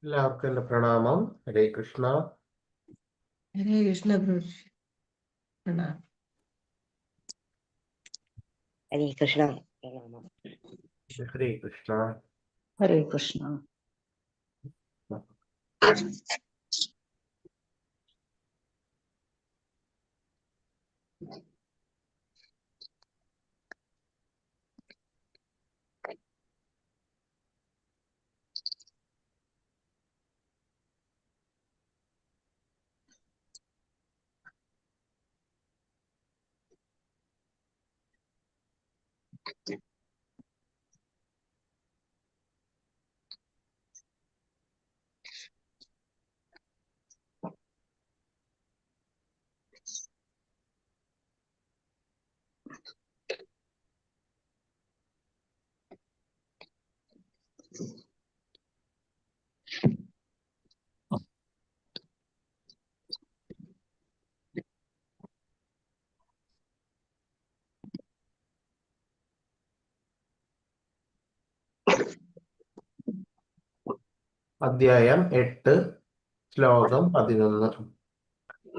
എല്ലാവർക്കും എന്റെ പ്രണാമം. ഹരേ കൃഷ്ണ. ഹരേ കൃഷ്ണ പ്രണാമം. ഹരേ കൃഷ്ണ പ്രണാമം. ഹരേ കൃഷ്ണ. ഹരേ കൃഷ്ണ. അധ്യായം 8, ശ്ലോകം 11.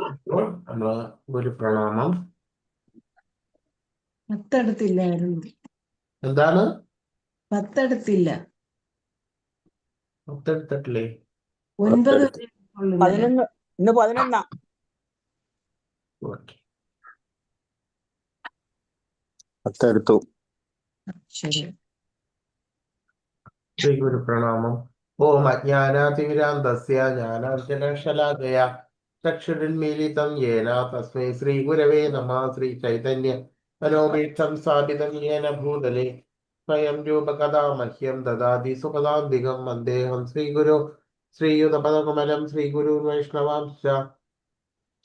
അപ്പോൾ നമ്മള് ഗുരുപ്രണാമം. പത്തെടുത്തില്ലായിരുന്നു. എന്താണ്? 10 എടുത്തില്ല. 10 എടുത്തിട്ടില്ലേ? 9 11. ഇന്ന് 11. ഓക്കെ. 10 എടുത്തു. ശരി. ശ്രീ ഗുരുപ്രണാമം. ഓം അജ്ഞാനാതിമിരാന്തസ്യ ജ്ഞാനാഞ്ജനശലാകയാ ചക്ഷുരുന്മീലിതം യേന തസ്മൈ ശ്രീ ഗുരവേ നമഃ. ശ്രീ ചൈതന്യ മനോഭീഷ്ടം സ്ഥാപിതം യേന ഭൂതലേ സ്വയം രൂപകഥാ മഹ്യം ദദാതി സുപദാന്തികം വന്ദേഹം ശ്രീഗുരു ശ്രീയുതപദകമലം ശ്രീഗുരുൻ വൈഷ്ണവാംശ്ച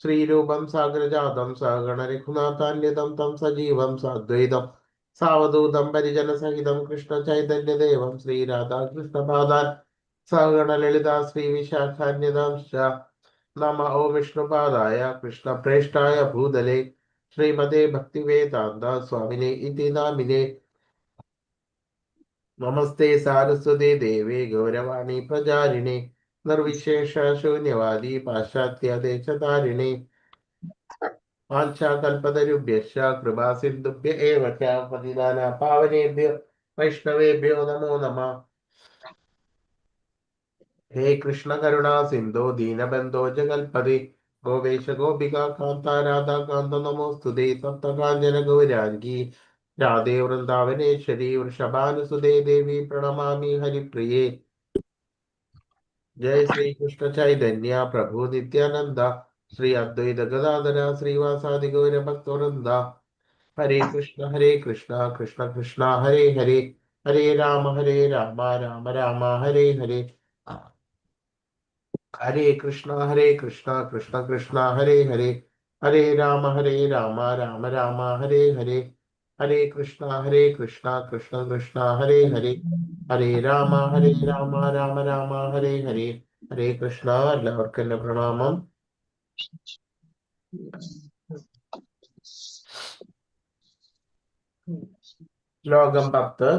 ശ്രീരൂപം സാഗരജാതം സഗണ രഘുനാഥാന്യതം തം സജീവം സാദ്വൈതം സാവധൂതം പരിജനസഹിതം കൃഷ്ണ ചൈതന്യദേവം ശ്രീരാധാകൃഷ്ണപാദാൻ സഗണ ലളിതാ ശ്രീ വിശാഖാന്യതാംശ്ച നമ ഓം വിഷ്ണുപാദായ കൃഷ്ണപ്രേഷ്ഠായ ഭൂതലേ ശ്രീമതേ ഭക്തിവേദാന്ത സ്വാമിനെ ഇതി നാമിനെ. നമസ്തേ സാരസ്വതേ ദേവേ ഗൗരവാണി പ്രചാരിണേ നിർവിശേഷ ശൂന്യവാദി പാശ്ചാത്യദേശതാരിണേ വാഞ്ചാകൽപതരുഭ്യശ്ച കൃപാ സിന്ധുഭ്യ ഏവ ച പതിതാനാം പാവനേഭ്യോ വൈഷ്ണവേഭ്യോ നമോ നമഃ. ഹേ കൃഷ്ണ കരുണാ സിന്ധോ ദീനബന്ധോ ജഗൽപതി ഗോവേശ ഗോപികാ കാന്ത രാധാകാന്ത നമോസ്തുതേ സപ്തകാഞ്ചന ഗൗരാംഗി രാധേ വൃന്ദാവനേശ്വരി വൃഷഭാനുസുതേ ദേവി പ്രണമാമി ഹരിപ്രിയേ. जय श्री कृष्ण चैतन्य प्रभु नित्यानंद श्री अद्वैत गदाधर श्रीवासादि गौर भक्तवृंद. हरे कृष्ण कृष्ण कृष्ण हरे हरे हरे राम राम राम हरे हरे. हरे कृष्ण कृष्ण कृष्ण हरे हरे हरे राम राम राम हरे हरे. हरे कृष्ण कृष्ण कृष्ण हरे हरे हरे राम राम राम हरे हरे. ഹരേ കൃഷ്ണ. എല്ലാവർക്കും എന്റെ പ്രണാമം. ശ്ലോകം 10.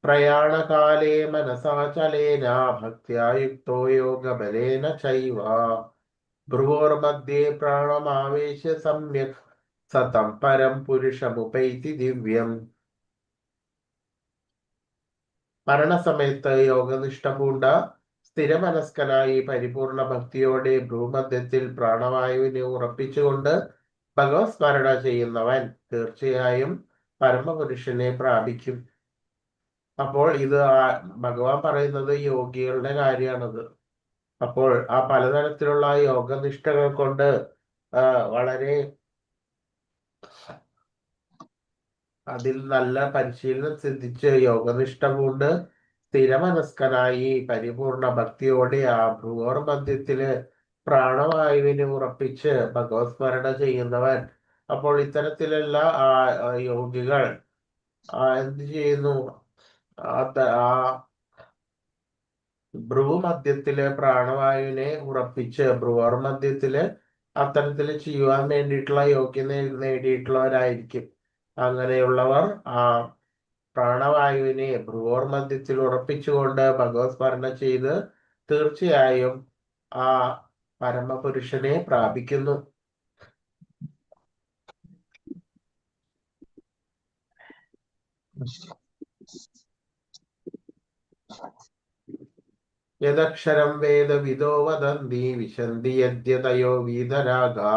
പ്രയാണകാലേ മനസാചലേന ഭക്ത്യാ യുക്തോ യോഗബലേന ചൈവ ഭ്രുവോർമധ്യേ പ്രാണമാവേശ്യ സമ്യക് സതം പരം പുരുഷമുപൈതി ദിവ്യം. മരണസമയത്ത് യോഗനിഷ്ഠ പൂണ്ട സ്ഥിരമനസ്കനായി പരിപൂർണ ഭക്തിയോടെ ഭ്രൂമധ്യത്തിൽ പ്രാണവായുവിനെ ഉറപ്പിച്ചുകൊണ്ട് ഭഗവത് സ്മരണ ചെയ്യുന്നവൻ തീർച്ചയായും പരമപുരുഷനെ പ്രാപിക്കും. അപ്പോൾ ഇത് ഭഗവാൻ പറയുന്നത് യോഗികളുടെ കാര്യമാണത്. അപ്പോൾ ആ പലതരത്തിലുള്ള യോഗനിഷ്ഠകൾ കൊണ്ട് വളരെ അതിൽ നല്ല പരിശീലനം സിദ്ധിച്ച് യോഗനിഷ്ഠ കൊണ്ട് സ്ഥിരമനസ്കനായി പരിപൂർണ ഭക്തിയോടെ ആ ഭ്രുവോർ മധ്യത്തില് പ്രാണവായുവിനെ ഉറപ്പിച്ച് ഭഗവത് സ്മരണ ചെയ്യുന്നവൻ. അപ്പോൾ ഇത്തരത്തിലുള്ള യോഗികൾ എന്ത് ചെയ്യുന്നു? ആ ഭ്രുവമധ്യത്തില് പ്രാണവായുവിനെ ഉറപ്പിച്ച് ഭ്രുവോർ മധ്യത്തില് അത്തരത്തില് ചെയ്യുവാൻ വേണ്ടിയിട്ടുള്ള യോഗ്യത നേടിയിട്ടുള്ളവരായിരിക്കും. അങ്ങനെയുള്ളവർ ആ പ്രാണവായുവിനെ ഭ്രുവോർ മധ്യത്തിൽ ഉറപ്പിച്ചുകൊണ്ട് ഭഗവത് സ്മരണ ചെയ്ത് തീർച്ചയായും ആ പരമപുരുഷനെ പ്രാപിക്കുന്നു. യദക്ഷരം വേദവിദോ വദന്തി വിശന്തി യദ്യതയോ വീതരാഗാ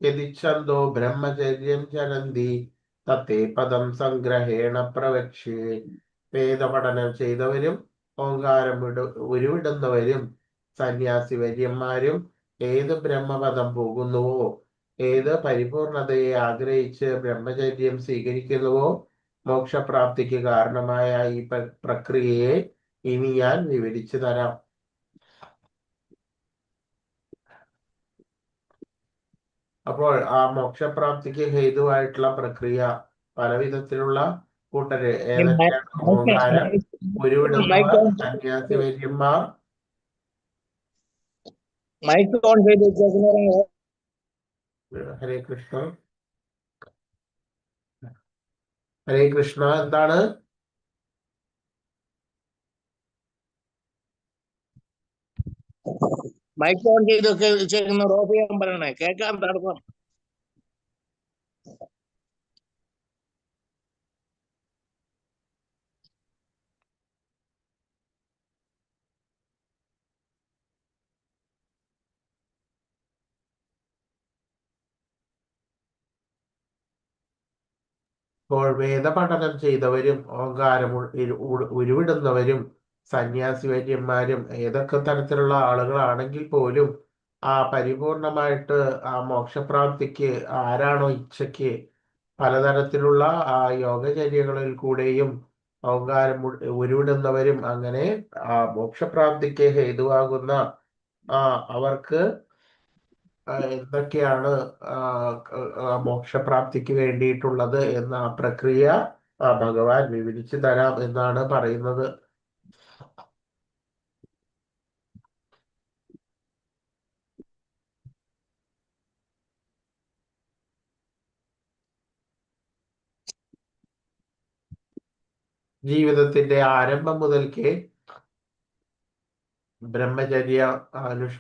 യദിച്ഛന്തോ ബ്രഹ്മചര്യം ചരന്തി തത്തേ പദം സംഗ്രഹേണ പ്രവക്ഷ്യേ. വേദപഠനം ചെയ്തവരും ഓങ്കാരം ഉരുവിടുന്നവരും സന്യാസി വര്യന്മാരും ഏത് ബ്രഹ്മപദം പോകുന്നുവോ, ഏത് പരിപൂർണതയെ ആഗ്രഹിച്ച് ബ്രഹ്മചര്യം സ്വീകരിക്കുന്നുവോ, മോക്ഷപ്രാപ്തിക്ക് കാരണമായ ഈ പ്രക്രിയയെ ഇനി ഞാൻ വിവരിച്ചു തരാം. അപ്പോൾ ആ മോക്ഷപ്രാപ്തിക്ക് ഹേതുവായിട്ടുള്ള പ്രക്രിയ പലവിധത്തിലുള്ള കൂട്ടര് ഏതൊക്കെയാണ്? ഓങ്കാരം ഉരുവിടുന്നവർ, സന്യാസി വര്യന്മാർ, ഹരേ കൃഷ്ണ ഹരേ കൃഷ്ണ. എന്താണ്? മൈക്ക് ഓൺ ചെയ്തൊക്കെ ചെയ്യുന്ന ഓഫ് ചെയ്യാൻ പറയണേ, കേൾക്കാൻ തടസ്സം. ഇപ്പോൾ വേദപഠനം ചെയ്തവരും ഓങ്കാരം ഉരുവിടുന്നവരും സന്യാസി വര്യന്മാരും ഏതൊക്കെ തരത്തിലുള്ള ആളുകളാണെങ്കിൽ പോലും ആ പരിപൂർണമായിട്ട് ആ മോക്ഷപ്രാപ്തിക്ക് ആരാണോ ഇച്ഛയ്ക്ക് പലതരത്തിലുള്ള ആ യോഗചര്യകളിൽ കൂടെയും ഓങ്കാരം ഉരുവിടുന്നവരും അങ്ങനെ ആ മോക്ഷപ്രാപ്തിക്ക് ഹേതുവാകുന്ന അവർക്ക് എന്തൊക്കെയാണ് മോക്ഷപ്രാപ്തിക്ക് വേണ്ടിയിട്ടുള്ളത് എന്ന ആ പ്രക്രിയ ഭഗവാൻ വിവരിച്ചു തരാം എന്നാണ് പറയുന്നത്. ജീവിതത്തിന്റെ ആരംഭം മുതൽക്കേ ബ്രഹ്മചര്യ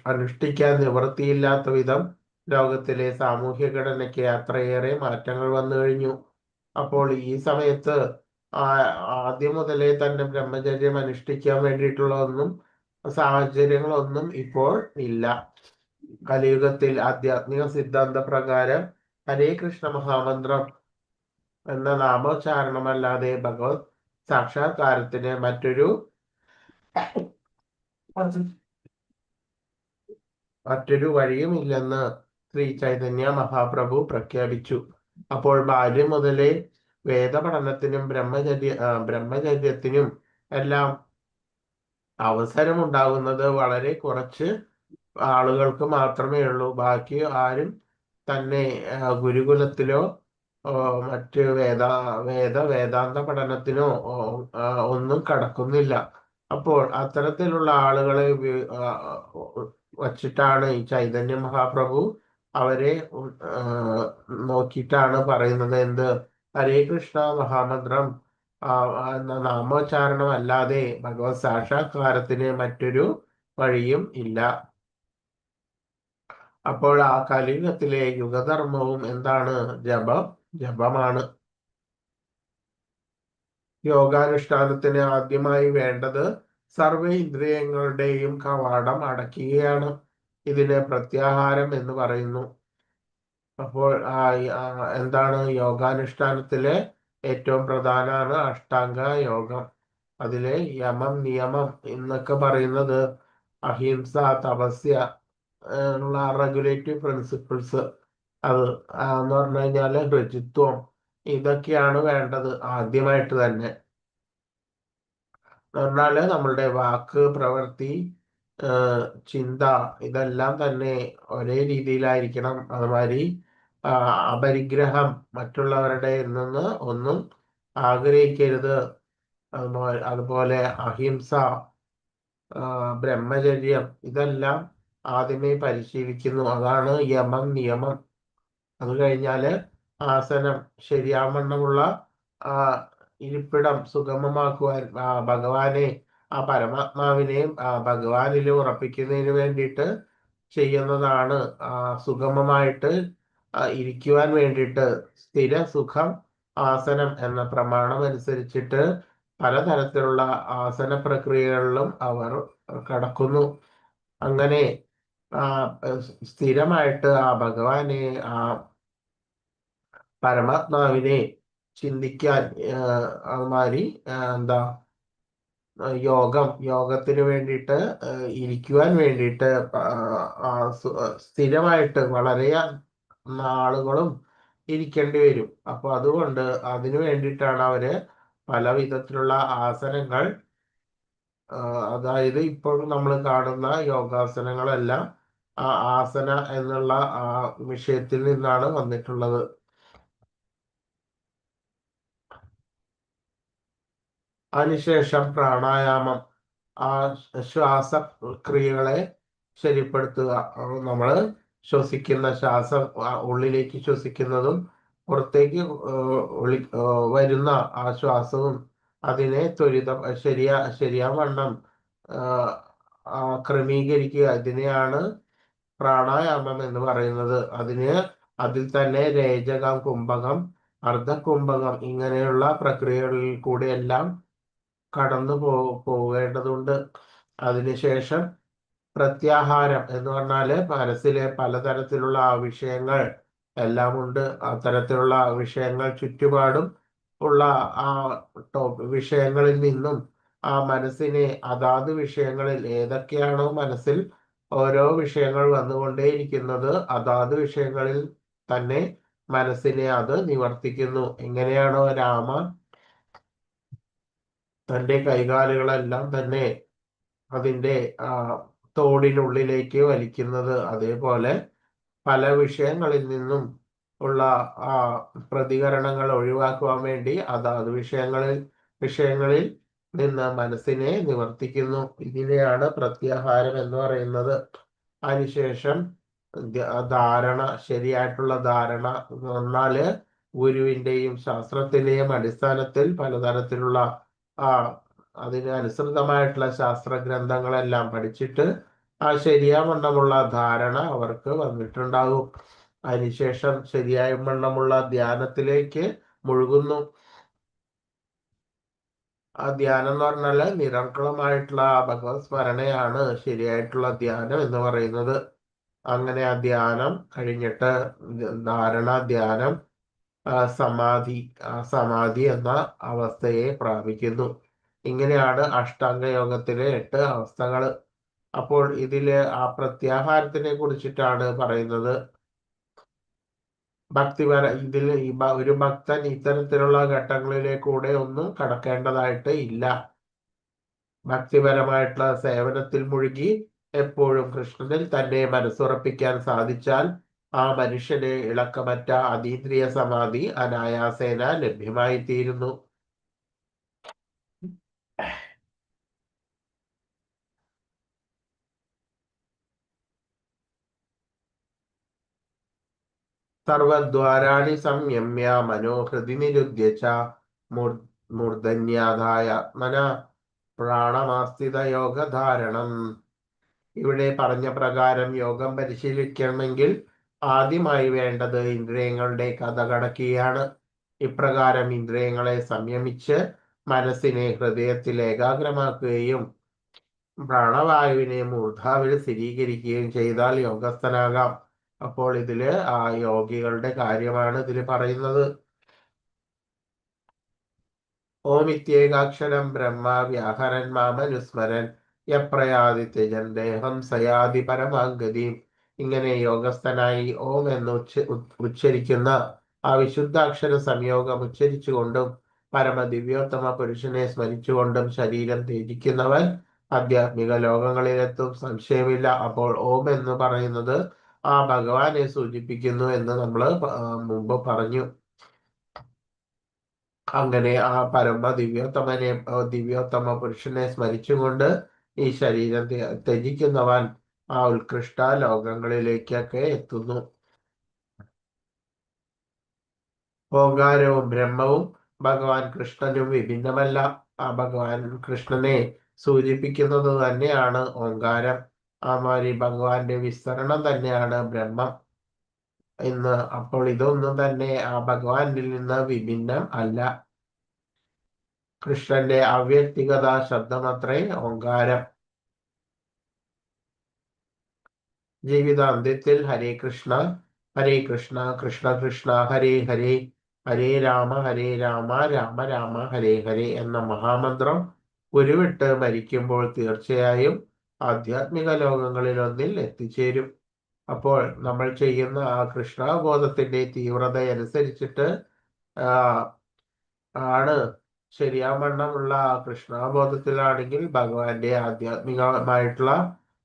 അനുഷ്ഠിക്കാൻ നിവൃത്തിയില്ലാത്ത വിധം ലോകത്തിലെ സാമൂഹ്യ ഘടനയ്ക്ക് അത്രയേറെ മാറ്റങ്ങൾ വന്നു കഴിഞ്ഞു. അപ്പോൾ ഈ സമയത്ത് ആദ്യം മുതലേ തന്നെ ബ്രഹ്മചര്യം അനുഷ്ഠിക്കാൻ വേണ്ടിയിട്ടുള്ളതൊന്നും സാഹചര്യങ്ങളൊന്നും ഇപ്പോൾ ഇല്ല. കലിയുഗത്തിൽ ആധ്യാത്മിക സിദ്ധാന്ത പ്രകാരം ഹരേ കൃഷ്ണ മഹാമന്ത്രം എന്ന നാമോച്ചാരണമല്ലാതെ ഭഗവത് സാക്ഷാത്കാരത്തിന് മറ്റൊരു വഴിയുമില്ലെന്ന് ശ്രീ ചൈതന്യ മഹാപ്രഭു പ്രഖ്യാപിച്ചു. അപ്പോൾ ബാല്യം മുതലേ വേദപഠനത്തിനും ബ്രഹ്മചര്യത്തിനും എല്ലാം അവസരമുണ്ടാകുന്നത് വളരെ കുറച്ച് ആളുകൾക്ക് മാത്രമേ ഉള്ളൂ. ബാക്കി ആരും തന്നെ ഗുരുകുലത്തിലോ മറ്റ് വേദാന്ത പഠനത്തിനോ ഒന്നും കടക്കുന്നില്ല. അപ്പോൾ അത്തരത്തിലുള്ള ആളുകളെ വച്ചിട്ടാണ് ഈ ചൈതന്യ മഹാപ്രഭു അവരെ നോക്കിയിട്ടാണ് പറയുന്നത്. എന്ത്? ഹരേ കൃഷ്ണ മഹാമന്ത്രം എന്ന നാമോച്ചാരണം അല്ലാതെ ഭഗവത് സാക്ഷാത്കാരത്തിന് മറ്റൊരു വഴിയും ഇല്ല. അപ്പോൾ ആ കലിയുഗത്തിലെ യുഗധർമ്മവും എന്താണ്? ജപമാണ്. യോഗാനുഷ്ഠാനത്തിന് ആദ്യമായി വേണ്ടത് സർവ ഇന്ദ്രിയങ്ങളുടെയും കവാടം അടയ്ക്കുകയാണ്. ഇതിന് പ്രത്യാഹാരം എന്ന് പറയുന്നു. അപ്പോൾ എന്താണ്? യോഗാനുഷ്ഠാനത്തിലെ ഏറ്റവും പ്രധാനമാണ് അഷ്ടാംഗ യോഗം. അതിലെ യമം നിയമം എന്നൊക്കെ പറയുന്നത് അഹിംസ, തപസ്യ ഉള്ള റെഗുലേറ്റീവ് പ്രിൻസിപ്പിൾസ്, അത് എന്ന് പറഞ്ഞു കഴിഞ്ഞാല് ഋജുത്വം, ഇതൊക്കെയാണ് വേണ്ടത് ആദ്യമായിട്ട് തന്നെ. പറഞ്ഞാല് നമ്മളുടെ വാക്ക്, പ്രവൃത്തി, ചിന്ത ഇതെല്ലാം തന്നെ ഒരേ രീതിയിലായിരിക്കണം. അതുമാതിരി അപരിഗ്രഹം, മറ്റുള്ളവരുടെ നിന്ന് ഒന്നും ആഗ്രഹിക്കരുത്. അതുപോലെ അഹിംസ, ബ്രഹ്മചര്യം, ഇതെല്ലാം ആദ്യമേ പരിശീലിക്കുന്നു. അതാണ് യമം നിയമം. അത് കഴിഞ്ഞാല് ആസനം, ശരിയാവണ്ണമുള്ള ഇരിപ്പിടം സുഗമമാക്കുവാൻ ഭഗവാനെ ആ പരമാത്മാവിനെ ഭഗവാനിൽ ഉറപ്പിക്കുന്നതിന് വേണ്ടിയിട്ട് ചെയ്യുന്നതാണ്. സുഗമമായിട്ട് ഇരിക്കുവാൻ വേണ്ടിയിട്ട് സ്ഥിര സുഖം ആസനം എന്ന പ്രമാണം അനുസരിച്ചിട്ട് പലതരത്തിലുള്ള ആസന പ്രക്രിയകളിലും അവർ കടക്കുന്നു. അങ്ങനെ സ്ഥിരമായിട്ട് ആ ഭഗവാനെ, ആ പരമാത്മാവിനെ ചിന്തിക്കാൻ അതുമാതിരി എന്താ യോഗത്തിന് വേണ്ടിയിട്ട് ഇരിക്കുവാൻ വേണ്ടിയിട്ട് സ്ഥിരമായിട്ട് വളരെ നാളുകളും ഇരിക്കേണ്ടി വരും. അപ്പൊ അതുകൊണ്ട് അതിനു വേണ്ടിയിട്ടാണ് അവര് പല വിധത്തിലുള്ള ആസനങ്ങൾ, അതായത് ഇപ്പോൾ നമ്മൾ കാണുന്ന യോഗാസനങ്ങളെല്ലാം ആ ആസന എന്നുള്ള ആ വിഷയത്തിൽ നിന്നാണ് വന്നിട്ടുള്ളത്. അതിനുശേഷം പ്രാണായാമം, ആ ശ്വാസക്രിയകളെ ശരിപ്പെടുത്തുക. നമ്മൾ ശ്വസിക്കുന്ന ശ്വാസം, ഉള്ളിലേക്ക് ശ്വസിക്കുന്നതും പുറത്തേക്ക് വരുന്ന ആ ശ്വാസവും അതിനെ ശരിയാവണ്ണം ക്രമീകരിക്കുക. ഇതിനെയാണ് പ്രാണായാമം എന്ന് പറയുന്നത്. അതിൽ തന്നെ രേചകം, കുംഭകം, അർദ്ധകുംഭകം ഇങ്ങനെയുള്ള പ്രക്രിയകളിൽ കൂടെ എല്ലാം കടന്നു പോവേണ്ടതുണ്ട്. അതിനുശേഷം പ്രത്യാഹാരം എന്ന് പറഞ്ഞാല് മനസ്സിലെ പലതരത്തിലുള്ള വിഷയങ്ങൾ എല്ലാം ഉണ്ട്. അത്തരത്തിലുള്ള വിഷയങ്ങൾ ചുറ്റുപാടും ഉള്ള ആ വിഷയങ്ങളിൽ നിന്നും ആ മനസ്സിനെ അതാത് വിഷയങ്ങളിൽ ഏതൊക്കെയാണോ മനസ്സിൽ ഓരോ വിഷയങ്ങൾ വന്നുകൊണ്ടേയിരിക്കുന്നത്, അതാത് വിഷയങ്ങളിൽ തന്നെ മനസ്സിനെ അത് നിവർത്തിക്കുന്നു. എങ്ങനെയാണോ രാമ തന്റെ കൈകാലുകളെല്ലാം തന്നെ അതിൻ്റെ തോടിനുള്ളിലേക്ക് വലിക്കുന്നത്, അതേപോലെ പല വിഷയങ്ങളിൽ നിന്നും ഉള്ള പ്രതികരണങ്ങൾ ഒഴിവാക്കുവാൻ വേണ്ടി അതാത് വിഷയങ്ങളിൽ നിന്ന് മനസ്സിനെ നിവർത്തിക്കുന്നു. ഇതിനെയാണ് പ്രത്യാഹാരം എന്ന് പറയുന്നത്. അതിനുശേഷം ധാരണ, ശരിയായിട്ടുള്ള ധാരണ എന്നാല് ഗുരുവിന്റെയും ശാസ്ത്രത്തിന്റെയും അടിസ്ഥാനത്തിൽ പലതരത്തിലുള്ള അതിന് അനുസൃതമായിട്ടുള്ള ശാസ്ത്ര ഗ്രന്ഥങ്ങളെല്ലാം പഠിച്ചിട്ട് ആ ശരിയാവണ്ണമുള്ള ധാരണ അവർക്ക് വന്നിട്ടുണ്ടാകും. അതിനുശേഷം ശരിയായ വണ്ണമുള്ള ധ്യാനത്തിലേക്ക് മുഴുകുന്നു. ആ ധ്യാനം എന്ന് പറഞ്ഞാല് നിരർക്കളമായിട്ടുള്ള ഭഗവത് സ്മരണയാണ് ശരിയായിട്ടുള്ള ധ്യാനം എന്ന് പറയുന്നത്. അങ്ങനെ ആ ധ്യാനം കഴിഞ്ഞിട്ട് ധാരണ, ധ്യാനം, സമാധി എന്ന അവസ്ഥയെ പ്രാപിക്കുന്നു. ഇങ്ങനെയാണ് അഷ്ടാംഗ യോഗത്തിലെ 8 അവസ്ഥകൾ. അപ്പോൾ ഇതില് ആ പ്രത്യാഹാരത്തിനെ കുറിച്ചിട്ടാണ് പറയുന്നത്. ഇതിൽ ഒരു ഭക്തൻ ഇത്തരത്തിലുള്ള ഘട്ടങ്ങളിലേക്കൂടെ ഒന്നും കടക്കേണ്ടതായിട്ട് ഇല്ല. ഭക്തിപരമായിട്ടുള്ള സേവനത്തിൽ മുഴുകി എപ്പോഴും കൃഷ്ണനിൽ തന്നെ മനസ്സുറപ്പിക്കാൻ സാധിച്ചാൽ ആ മനുഷ്യന് ഇളക്കമറ്റ അതീന്ദ്രിയ സമാധി അനായാസേന ലഭ്യമായി തീരുന്നു. സർവദ്വാരാണി സംയമ്യ മനോഹൃതി നിരുദ്ധ്യ ച മൂർധന്യാധായാത്മന പ്രാണമാസ്ഥിത യോഗധാരണം. ഇവിടെ പറഞ്ഞ പ്രകാരം യോഗം പരിശീലിക്കണമെങ്കിൽ ആദ്യമായി വേണ്ടത് ഇന്ദ്രിയങ്ങളുടെ കഥ കടക്കുകയാണ്. ഇപ്രകാരം ഇന്ദ്രിയങ്ങളെ സംയമിച്ച് മനസ്സിനെ ഹൃദയത്തിൽ ഏകാഗ്രമാക്കുകയും പ്രാണവായുവിനെ മൂർധാവിൽ സ്ഥിരീകരിക്കുകയും ചെയ്താൽ യോഗസ്ഥനാകാം. അപ്പോൾ ഇതില് ആ യോഗികളുടെ കാര്യമാണ് ഇതിൽ പറയുന്നത്. ഓമിത്യേകാക്ഷരം ബ്രഹ്മ വ്യാഹരൻ മാമനുസ്മരൻ യപ്രയാതി ത്യജൻ ദേഹം സയാതി പരമാഗതി. ഇങ്ങനെ യോഗസ്ഥനായി ഓം എന്ന് ഉച്ചരിക്കുന്ന ആ വിശുദ്ധാക്ഷര സംയോഗം ഉച്ചരിച്ചുകൊണ്ടും പരമദിവ്യോത്തമ പുരുഷനെ സ്മരിച്ചുകൊണ്ടും ശരീരം ത്യജിക്കുന്നവൻ ആധ്യാത്മിക ലോകങ്ങളിലെത്തും, സംശയമില്ല. അപ്പോൾ ഓം എന്ന് പറയുന്നത് ആ ഭഗവാനെ സൂചിപ്പിക്കുന്നു എന്ന് നമ്മൾ മുമ്പ് പറഞ്ഞു. അങ്ങനെ ആ ദിവ്യോത്തമ പുരുഷനെ സ്മരിച്ചുകൊണ്ട് ഈ ശരീരം ത്യജിക്കുന്നവൻ ആ ഉത്കൃഷ്ട ലോകങ്ങളിലേക്കൊക്കെ എത്തുന്നു. ഓങ്കാരവും ബ്രഹ്മവും ഭഗവാൻ കൃഷ്ണനും വിഭിന്നമല്ല. ആ ഭഗവാൻ കൃഷ്ണനെ സൂചിപ്പിക്കുന്നത് തന്നെയാണ് ഓങ്കാരം. ആ മാതിരി ഭഗവാന്റെ വിസ്തരണം തന്നെയാണ് ബ്രഹ്മം എന്ന്. അപ്പോൾ ഇതൊന്നും തന്നെ ആ ഭഗവാനിൽ നിന്ന് വിഭിന്നം അല്ല. കൃഷ്ണന്റെ അവ്യക്തിഗത ശബ്ദമത്രേ ഓങ്കാരം. ജീവിതാന്ത്യത്തിൽ ഹരേ കൃഷ്ണ കൃഷ്ണ കൃഷ്ണ ഹരേ ഹരേ, ഹരേ രാമ രാമ രാമ ഹരേ ഹരേ എന്ന മഹാമന്ത്രം ഉരുവിട്ട് മരിക്കുമ്പോൾ തീർച്ചയായും ആധ്യാത്മിക ലോകങ്ങളിലൊന്നിൽ എത്തിച്ചേരും. അപ്പോൾ നമ്മൾ ചെയ്യുന്ന ആ കൃഷ്ണബോധത്തിന്റെ തീവ്രതയനുസരിച്ചിട്ട് ആണ് ശരിയാവണ്ണമുള്ള കൃഷ്ണബോധത്തിലാണെങ്കിൽ ഭഗവാന്റെ ആധ്യാത്മികമായിട്ടുള്ള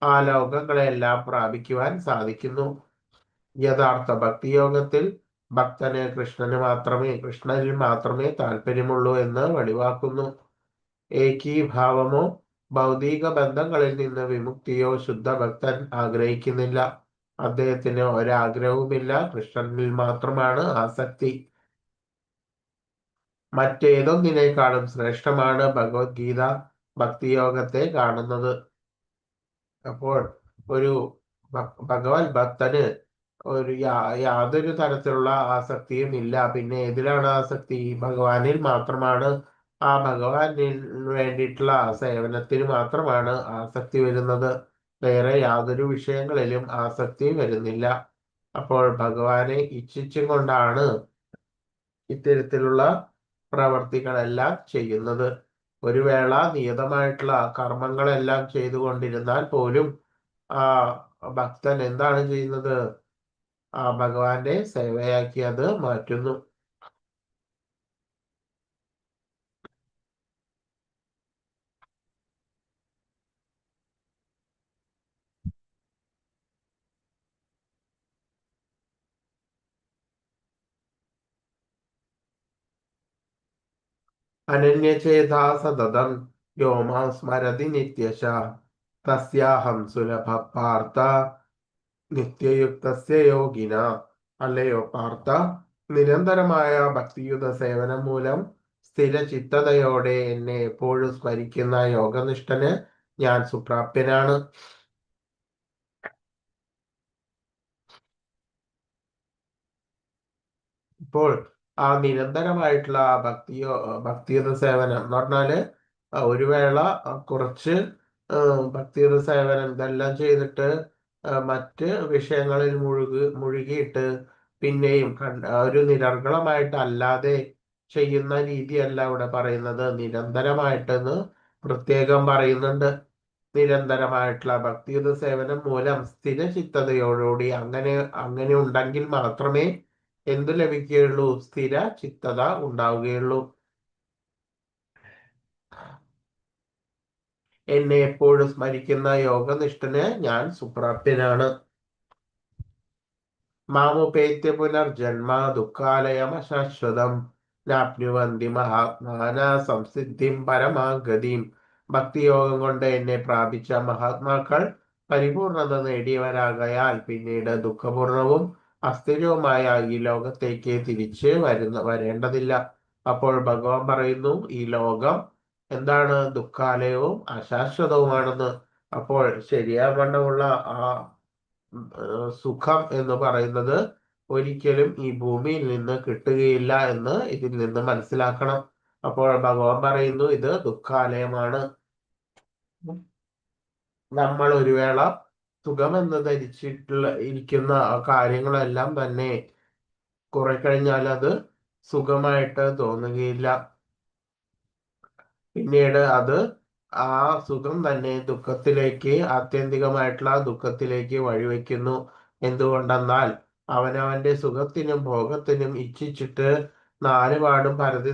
ആ ലോകങ്ങളെല്ലാം പ്രാപിക്കുവാൻ സാധിക്കുന്നു. യഥാർത്ഥ ഭക്തിയോഗത്തിൽ ഭക്തന് കൃഷ്ണനിൽ മാത്രമേ താല്പര്യമുള്ളൂ എന്ന് വെളിവാക്കുന്നു. ഏകീഭാവമോ ഭൗതിക ബന്ധങ്ങളിൽ നിന്ന് വിമുക്തിയോ ശുദ്ധ ഭക്തൻ ആഗ്രഹിക്കുന്നില്ല. അദ്ദേഹത്തിന് ഒരാഗ്രഹവുമില്ല, കൃഷ്ണനിൽ മാത്രമാണ് ആസക്തി. മറ്റേതൊന്നിനേക്കാളും ശ്രേഷ്ഠമാണ് ഭഗവത്ഗീത ഭക്തിയോഗത്തെ കാണുന്നത്. അപ്പോൾ ഒരു ഭഗവത് ഭക്തന് യാതൊരു തരത്തിലുള്ള ആസക്തിയും ഇല്ല. പിന്നെ ഏതിലാണ് ആസക്തി? ഭഗവാനിൽ മാത്രമാണ്. ആ ഭഗവാനിൽ വേണ്ടിയിട്ടുള്ള സേവനത്തിന് മാത്രമാണ് ആസക്തി വരുന്നത്. വേറെ യാതൊരു വിഷയങ്ങളിലും ആസക്തി വരുന്നില്ല. അപ്പോൾ ഭഗവാനെ ഇച്ഛിച്ചും കൊണ്ടാണ് ഇത്തരത്തിലുള്ള പ്രവർത്തികളെല്ലാം ചെയ്യുന്നത്. ഒരു വേള നിയതമായിട്ടുള്ള കർമ്മങ്ങളെല്ലാം ചെയ്തുകൊണ്ടിരുന്നാൽ പോലും ആ ഭക്തൻ എന്താണ് ചെയ്യുന്നത്? ആ ഭഗവാന്റെ സേവയാക്കി അത് മാറ്റുന്നു. അനന്യചേതാ സതതം യോ മാം സ്മരതി നിത്യശ തസ്യാഹം സുലഭ പാർത്ഥ നിത്യയുക്തസ്യ യോഗിന. അല്ലയോ പാർത്ഥ, നിരന്തരമായ ഭക്തിയുത സേവനം മൂലം സ്ഥിരചിത്തതയോടെ എന്നെ എപ്പോഴും സ്മരിക്കുന്ന യോഗനിഷ്ഠന് ഞാൻ സുപ്രാപ്യനാണ്. ഇപ്പോൾ ആ നിരന്തരമായിട്ടുള്ള ഭക്തിയുത സേവനം എന്ന് പറഞ്ഞാല് ഒരു വേള കുറച്ച് ഭക്തിയുത സേവനം ഇതെല്ലാം ചെയ്തിട്ട് മറ്റ് വിഷയങ്ങളിൽ മുഴുകിയിട്ട് പിന്നെയും ഒരു നിരർഗളമായിട്ട് അല്ലാതെ ചെയ്യുന്ന രീതിയല്ല ഇവിടെ പറയുന്നത്. നിരന്തരമായിട്ടെന്ന് പ്രത്യേകം പറയുന്നുണ്ട്. നിരന്തരമായിട്ടുള്ള ഭക്തിയുത സേവനം മൂലം സ്ഥിരചിത്തതയോടുകൂടി അങ്ങനെ ഉണ്ടെങ്കിൽ മാത്രമേ എന്തു ലഭിക്കുകയുള്ളൂ? സ്ഥിര ചിത്തത ഉണ്ടാവുകയുള്ളൂ. എന്നെ എപ്പോഴും സ്മരിക്കുന്ന യോഗനിഷ്ഠന് ഞാൻ സുപ്രാപ്യനാണ്. മാമുപേത്യ പുനർജന്മ ദുഃഖാലയമശാശ്വതം നാപ്നുവന്തി മഹാത്മാന സംസിദ്ധിം പരമാഗതിം. ഭക്തിയോഗം കൊണ്ട് എന്നെ പ്രാപിച്ച മഹാത്മാക്കൾ പരിപൂർണത നേടിയവരാകയാൽ പിന്നീട് ദുഃഖപൂർണവും അസ്ഥിരവുമായ ഈ ലോകത്തേക്ക് തിരിച്ച് വരേണ്ടതില്ല. അപ്പോൾ ഭഗവാൻ പറയുന്നു, ഈ ലോകം എന്താണ്? ദുഃഖാലയവും അശാശ്വതവുമാണെന്ന്. അപ്പോൾ ശരിയാവണ്ണമുള്ള ആ സുഖം എന്ന് പറയുന്നത് ഒരിക്കലും ഈ ഭൂമിയിൽ നിന്ന് കിട്ടുകയില്ല എന്ന് ഇതിൽ നിന്ന് മനസ്സിലാക്കണം. അപ്പോൾ ഭഗവാൻ പറയുന്നു, ഇത് ദുഃഖാലയമാണ്. നമ്മൾ ഒരു വേള സുഖമെന്ന് ഇരിക്കുന്ന കാര്യങ്ങളെല്ലാം തന്നെ കുറെ കഴിഞ്ഞാൽ അത് സുഖമായിട്ട് തോന്നുകയില്ല. പിന്നീട് അത് ആ സുഖം തന്നെ ദുഃഖത്തിലേക്ക്, ആത്യന്തികമായിട്ടുള്ള ദുഃഖത്തിലേക്ക് വഴിവെക്കുന്നു. എന്തുകൊണ്ടെന്നാൽ അവനവന്റെ സുഖത്തിനും ഭോഗത്തിനും ഇച്ഛിച്ചിട്ട് നാലുപാടും പരതി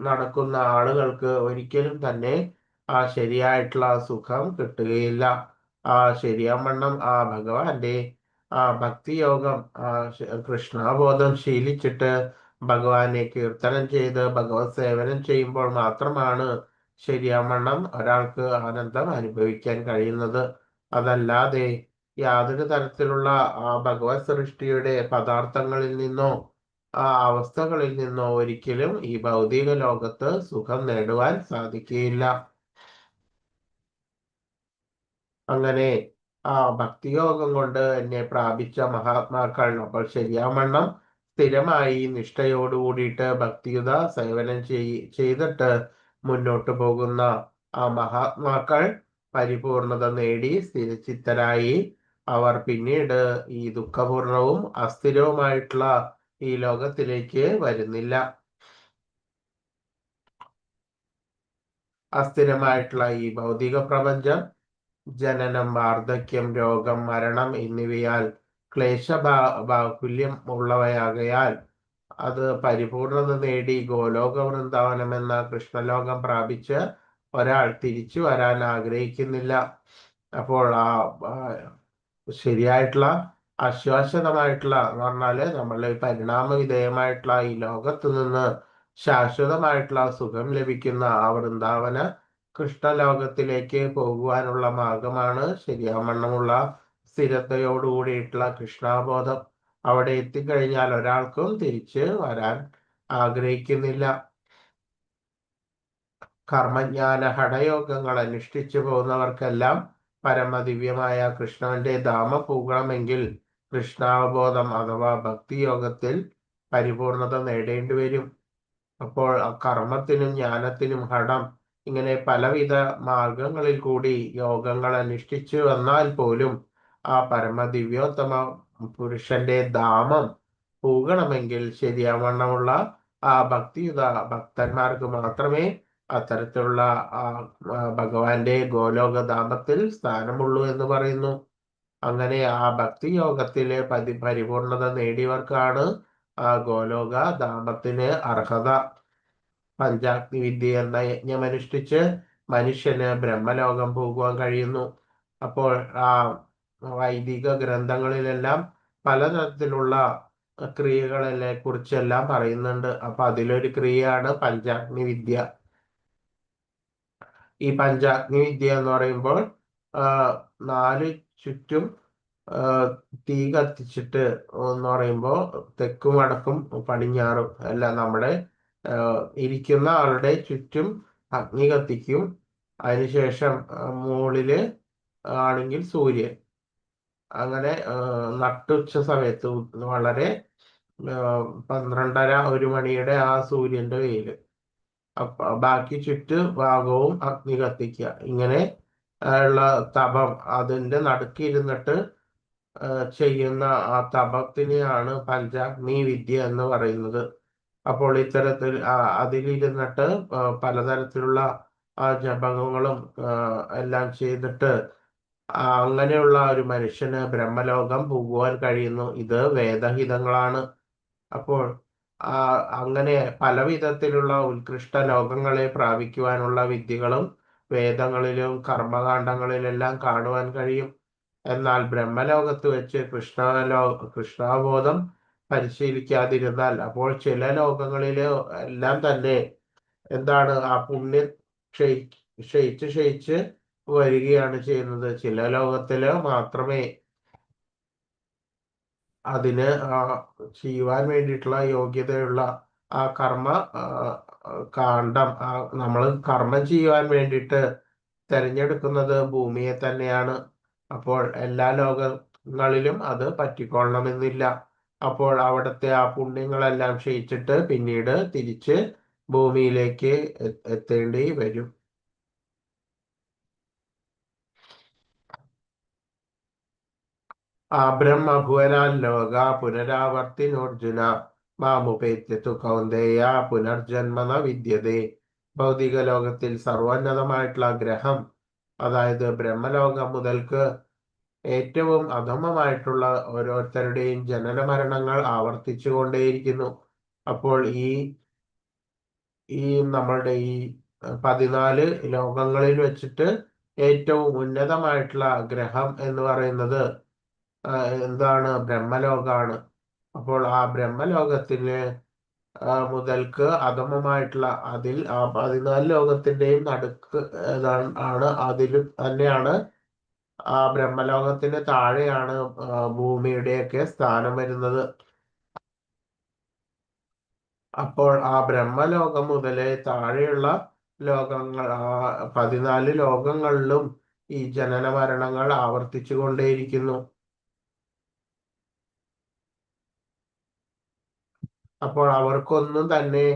നടക്കുന്ന ആളുകൾക്ക് ഒരിക്കലും തന്നെ ആ ശരിയായിട്ടുള്ള സുഖം കിട്ടുകയില്ല. ആ ശരിയാവണ്ണം ആ ഭഗവാന്റെ ആ ഭക്തിയോഗം, ആ കൃഷ്ണബോധം ശീലിച്ചിട്ട് ഭഗവാനെ കീർത്തനം ചെയ്ത് ഭഗവത് സേവനം ചെയ്യുമ്പോൾ മാത്രമാണ് ശരിയാവണ്ണം ഒരാൾക്ക് ആനന്ദം അനുഭവിക്കാൻ കഴിയുന്നത്. അതല്ലാതെ യാതൊരു തരത്തിലുള്ള ആ ഭഗവത് സൃഷ്ടിയുടെ പദാർത്ഥങ്ങളിൽ നിന്നോ ആ അവസ്ഥകളിൽ നിന്നോ ഒരിക്കലും ഈ ഭൗതിക ലോകത്ത് സുഖം നേടുവാൻ സാധിക്കുകയില്ല. അങ്ങനെ ആ ഭക്തിയോഗം കൊണ്ട് എന്നെ പ്രാപിച്ച മഹാത്മാക്കൾ അപ്പോൾ ശരിയാവണ്ണം സ്ഥിരമായി നിഷ്ഠയോട് കൂടിയിട്ട് ഭക്തിയുത സേവനം ചെയ്തിട്ട് മുന്നോട്ട് പോകുന്ന ആ മഹാത്മാക്കൾ പരിപൂർണത നേടി സ്ഥിരചിത്തരായി അവർ പിന്നീട് ഈ ദുഃഖപൂർണവും അസ്ഥിരവുമായിട്ടുള്ള ഈ ലോകത്തിലേക്ക് വരുന്നില്ല. അസ്ഥിരമായിട്ടുള്ള ഈ ഭൗതിക പ്രപഞ്ചം ജനനം, വാർദ്ധക്യം, രോഗം, മരണം എന്നിവയാൽ ബാഹുല്യം ഉള്ളവയാകയാൽ അത് പരിപൂർണത നേടി ഗോലോക വൃന്ദാവനം എന്ന കൃഷ്ണലോകം പ്രാപിച്ച് ഒരാൾ തിരിച്ചു വരാൻ ആഗ്രഹിക്കുന്നില്ല. അപ്പോൾ ശരിയായിട്ടുള്ള അശ്വാശ്വതമായിട്ടുള്ള എന്ന് പറഞ്ഞാല് നമ്മളെ പരിണാമ വിധേയമായിട്ടുള്ള ഈ ലോകത്ത് നിന്ന് ശാശ്വതമായിട്ടുള്ള സുഖം ലഭിക്കുന്ന ആ വൃന്ദാവന കൃഷ്ണലോകത്തിലേക്ക് പോകുവാനുള്ള മാർഗമാണ് ശരിയാവണ്ണമുള്ള സ്ഥിരതയോടുകൂടിയിട്ടുള്ള കൃഷ്ണാബോധം. അവിടെ എത്തിക്കഴിഞ്ഞാൽ ഒരാൾക്കും തിരിച്ച് വരാൻ ആഗ്രഹിക്കുന്നില്ല. കർമ്മജ്ഞാന ഹഠയോഗങ്ങൾ അനുഷ്ഠിച്ചു പോകുന്നവർക്കെല്ലാം പരമദിവ്യമായ കൃഷ്ണന്റെ ധാമം പോകണമെങ്കിൽ കൃഷ്ണാവബോധം അഥവാ ഭക്തിയോഗത്തിൽ പരിപൂർണത നേടേണ്ടി വരും. അപ്പോൾ കർമ്മത്തിനും ജ്ഞാനത്തിനും ഹഠം ഇങ്ങനെ പലവിധ മാർഗങ്ങളിൽ കൂടി യോഗങ്ങൾ അനുഷ്ഠിച്ചു വന്നാൽ പോലും ആ പരമദിവ്യോത്തമ പുരുഷന്റെ ധാമം പോകണമെങ്കിൽ ശരിയാവണ്ണമുള്ള ആ ഭക്തിയുത ഭക്തന്മാർക്ക് മാത്രമേ അത്തരത്തിലുള്ള ഭഗവാന്റെ ഗോലോക ധാമത്തിൽ സ്ഥാനമുള്ളൂ എന്ന് പറയുന്നു. അങ്ങനെ ആ ഭക്തി യോഗത്തിലെ പരിപൂർണത നേടിയവർക്കാണ് ആ ഗോലോക ധാമത്തിന് അർഹത. പഞ്ചാഗ്നി വിദ്യ എന്ന യജ്ഞമനുഷ്ഠിച്ച് മനുഷ്യന് ബ്രഹ്മലോകം പോകുവാൻ കഴിയുന്നു. അപ്പോൾ ആ വൈദിക ഗ്രന്ഥങ്ങളിലെല്ലാം പലതരത്തിലുള്ള ക്രിയകളെ കുറിച്ചെല്ലാം പറയുന്നുണ്ട്. അപ്പൊ അതിലൊരു ക്രിയയാണ് പഞ്ചാഗ്നി വിദ്യ. ഈ പഞ്ചാഗ്നി വിദ്യ എന്ന് പറയുമ്പോൾ 4 ചുറ്റും തീ കത്തിച്ചിട്ട് എന്ന് പറയുമ്പോൾ തെക്കും വടക്കും പടിഞ്ഞാറും അല്ല നമ്മുടെ ഇരിക്കുന്ന ആളുടെ ചുറ്റും അഗ്നി കത്തിക്കും. അതിനുശേഷം മുകളില് ആണെങ്കിൽ സൂര്യൻ, അങ്ങനെ നട്ടുച്ച സമയത്ത് വളരെ 12:30-1 മണിയുടെ ആ സൂര്യന്റെ വെയില്, ബാക്കി ഭാഗവും അഗ്നി കത്തിക്കുക. ഇങ്ങനെ ഉള്ള തപം അതിന്റെ നടുക്കിരുന്നിട്ട് ചെയ്യുന്ന ആ തപത്തിനെയാണ് പഞ്ചാഗ്നി വിദ്യ എന്ന് പറയുന്നത്. അപ്പോൾ ഇത്തരത്തിൽ അതിലിരുന്നിട്ട് പലതരത്തിലുള്ള ജപങ്ങളും എല്ലാം ചെയ്തിട്ട് അങ്ങനെയുള്ള ഒരു മനുഷ്യന് ബ്രഹ്മലോകം പോകുവാൻ കഴിയുന്നു. ഇത് വേദഹിതങ്ങളാണ്. അപ്പോൾ അങ്ങനെ പല വിധത്തിലുള്ള ഉത്കൃഷ്ട ലോകങ്ങളെ പ്രാപിക്കുവാനുള്ള വിദ്യകളും വേദങ്ങളിലും കർമ്മകാണ്ഡങ്ങളിലെല്ലാം കാണുവാൻ കഴിയും. എന്നാൽ ബ്രഹ്മലോകത്ത് വെച്ച് കൃഷ്ണാബോധം പരിശീലിക്കാതിരുന്നാൽ അപ്പോൾ ചില ലോകങ്ങളില് എല്ലാം തന്നെ എന്താണ് ആ പുണ്യം ക്ഷയിച്ച് വരികയാണ് ചെയ്യുന്നത്. ചില ലോകത്തില് മാത്രമേ അതിന് ചെയ്യുവാൻ വേണ്ടിയിട്ടുള്ള യോഗ്യതയുള്ള ആ കർമ്മ കാണ്ഡം നമ്മൾ കർമ്മം ചെയ്യുവാൻ വേണ്ടിയിട്ട് തിരഞ്ഞെടുക്കുന്നത് ഭൂമിയെ തന്നെയാണ്. അപ്പോൾ എല്ലാ ലോകങ്ങളിലും അത് പറ്റിക്കൊള്ളണമെന്നില്ല. അപ്പോൾ അവിടുത്തെ ആ പുണ്യങ്ങളെല്ലാം ക്ഷയിച്ചിട്ട് പിന്നീട് തിരിച്ച് ഭൂമിയിലേക്ക് എത്തേണ്ടി വരും. ബ്രഹ്മഭുവനാൻ ലോക പുനരാവർത്തിനോർജുന മാമുപേത്യത്തു കൗന്ദേയ പുനർജന്മന വിദ്യതേ. ഭൗതിക ലോകത്തിൽ സർവോന്നതമായിട്ടുള്ള ഗ്രഹം, അതായത് ബ്രഹ്മലോകം മുതൽക്ക് ഏറ്റവും അധമമായിട്ടുള്ള ഓരോരുത്തരുടെയും ജനന മരണങ്ങൾ ആവർത്തിച്ചു കൊണ്ടേയിരിക്കുന്നു. അപ്പോൾ ഈ നമ്മളുടെ ഈ 14 ലോകങ്ങളിൽ വെച്ചിട്ട് ഏറ്റവും ഉന്നതമായിട്ടുള്ള ഗ്രഹം എന്ന് പറയുന്നത് എന്താണ്? ബ്രഹ്മലോകാണ്. അപ്പോൾ ആ ബ്രഹ്മലോകത്തിന് മുതൽക്ക് അധമമായിട്ടുള്ള അതിൽ ആ 14 ലോകത്തിന്റെയും നടുക്ക് ആണ്. അതിൽ തന്നെയാണ് ആ ബ്രഹ്മലോകത്തിന് താഴെയാണ് ഭൂമിയുടെയൊക്കെ സ്ഥാനം വരുന്നത്. അപ്പോൾ ആ ബ്രഹ്മലോകം മുതലേ താഴെയുള്ള ലോകങ്ങൾ 14 ലോകങ്ങളിലും ഈ ജനന മരണങ്ങൾ ആവർത്തിച്ചു കൊണ്ടേയിരിക്കുന്നു. അപ്പോൾ അവർക്കൊന്നും തന്നെ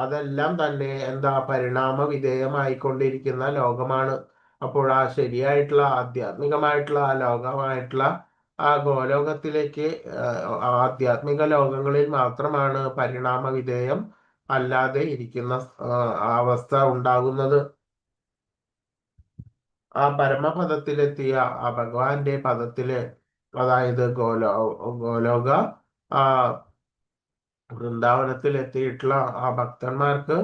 അതെല്ലാം തന്നെ എന്താ പരിണാമ വിധേയമായിക്കൊണ്ടിരിക്കുന്ന ലോകമാണ്. അപ്പോൾ ആ ശരിയായിട്ടുള്ള ആധ്യാത്മികമായിട്ടുള്ള ആ ലോകമായിട്ടുള്ള ആ ഗോലോകത്തിലേക്ക് ആധ്യാത്മിക ലോകങ്ങളിൽ മാത്രമാണ് പരിണാമ വിധേയം അല്ലാതെ ഇരിക്കുന്ന അവസ്ഥ ഉണ്ടാകുന്നത്. ആ പരമപദത്തിലെത്തിയ ആ ഭഗവാന്റെ പദത്തില്, അതായത് ഗോലോക ആ വൃന്ദാവനത്തിൽ എത്തിയിട്ടുള്ള ആ ഭക്തന്മാർക്ക്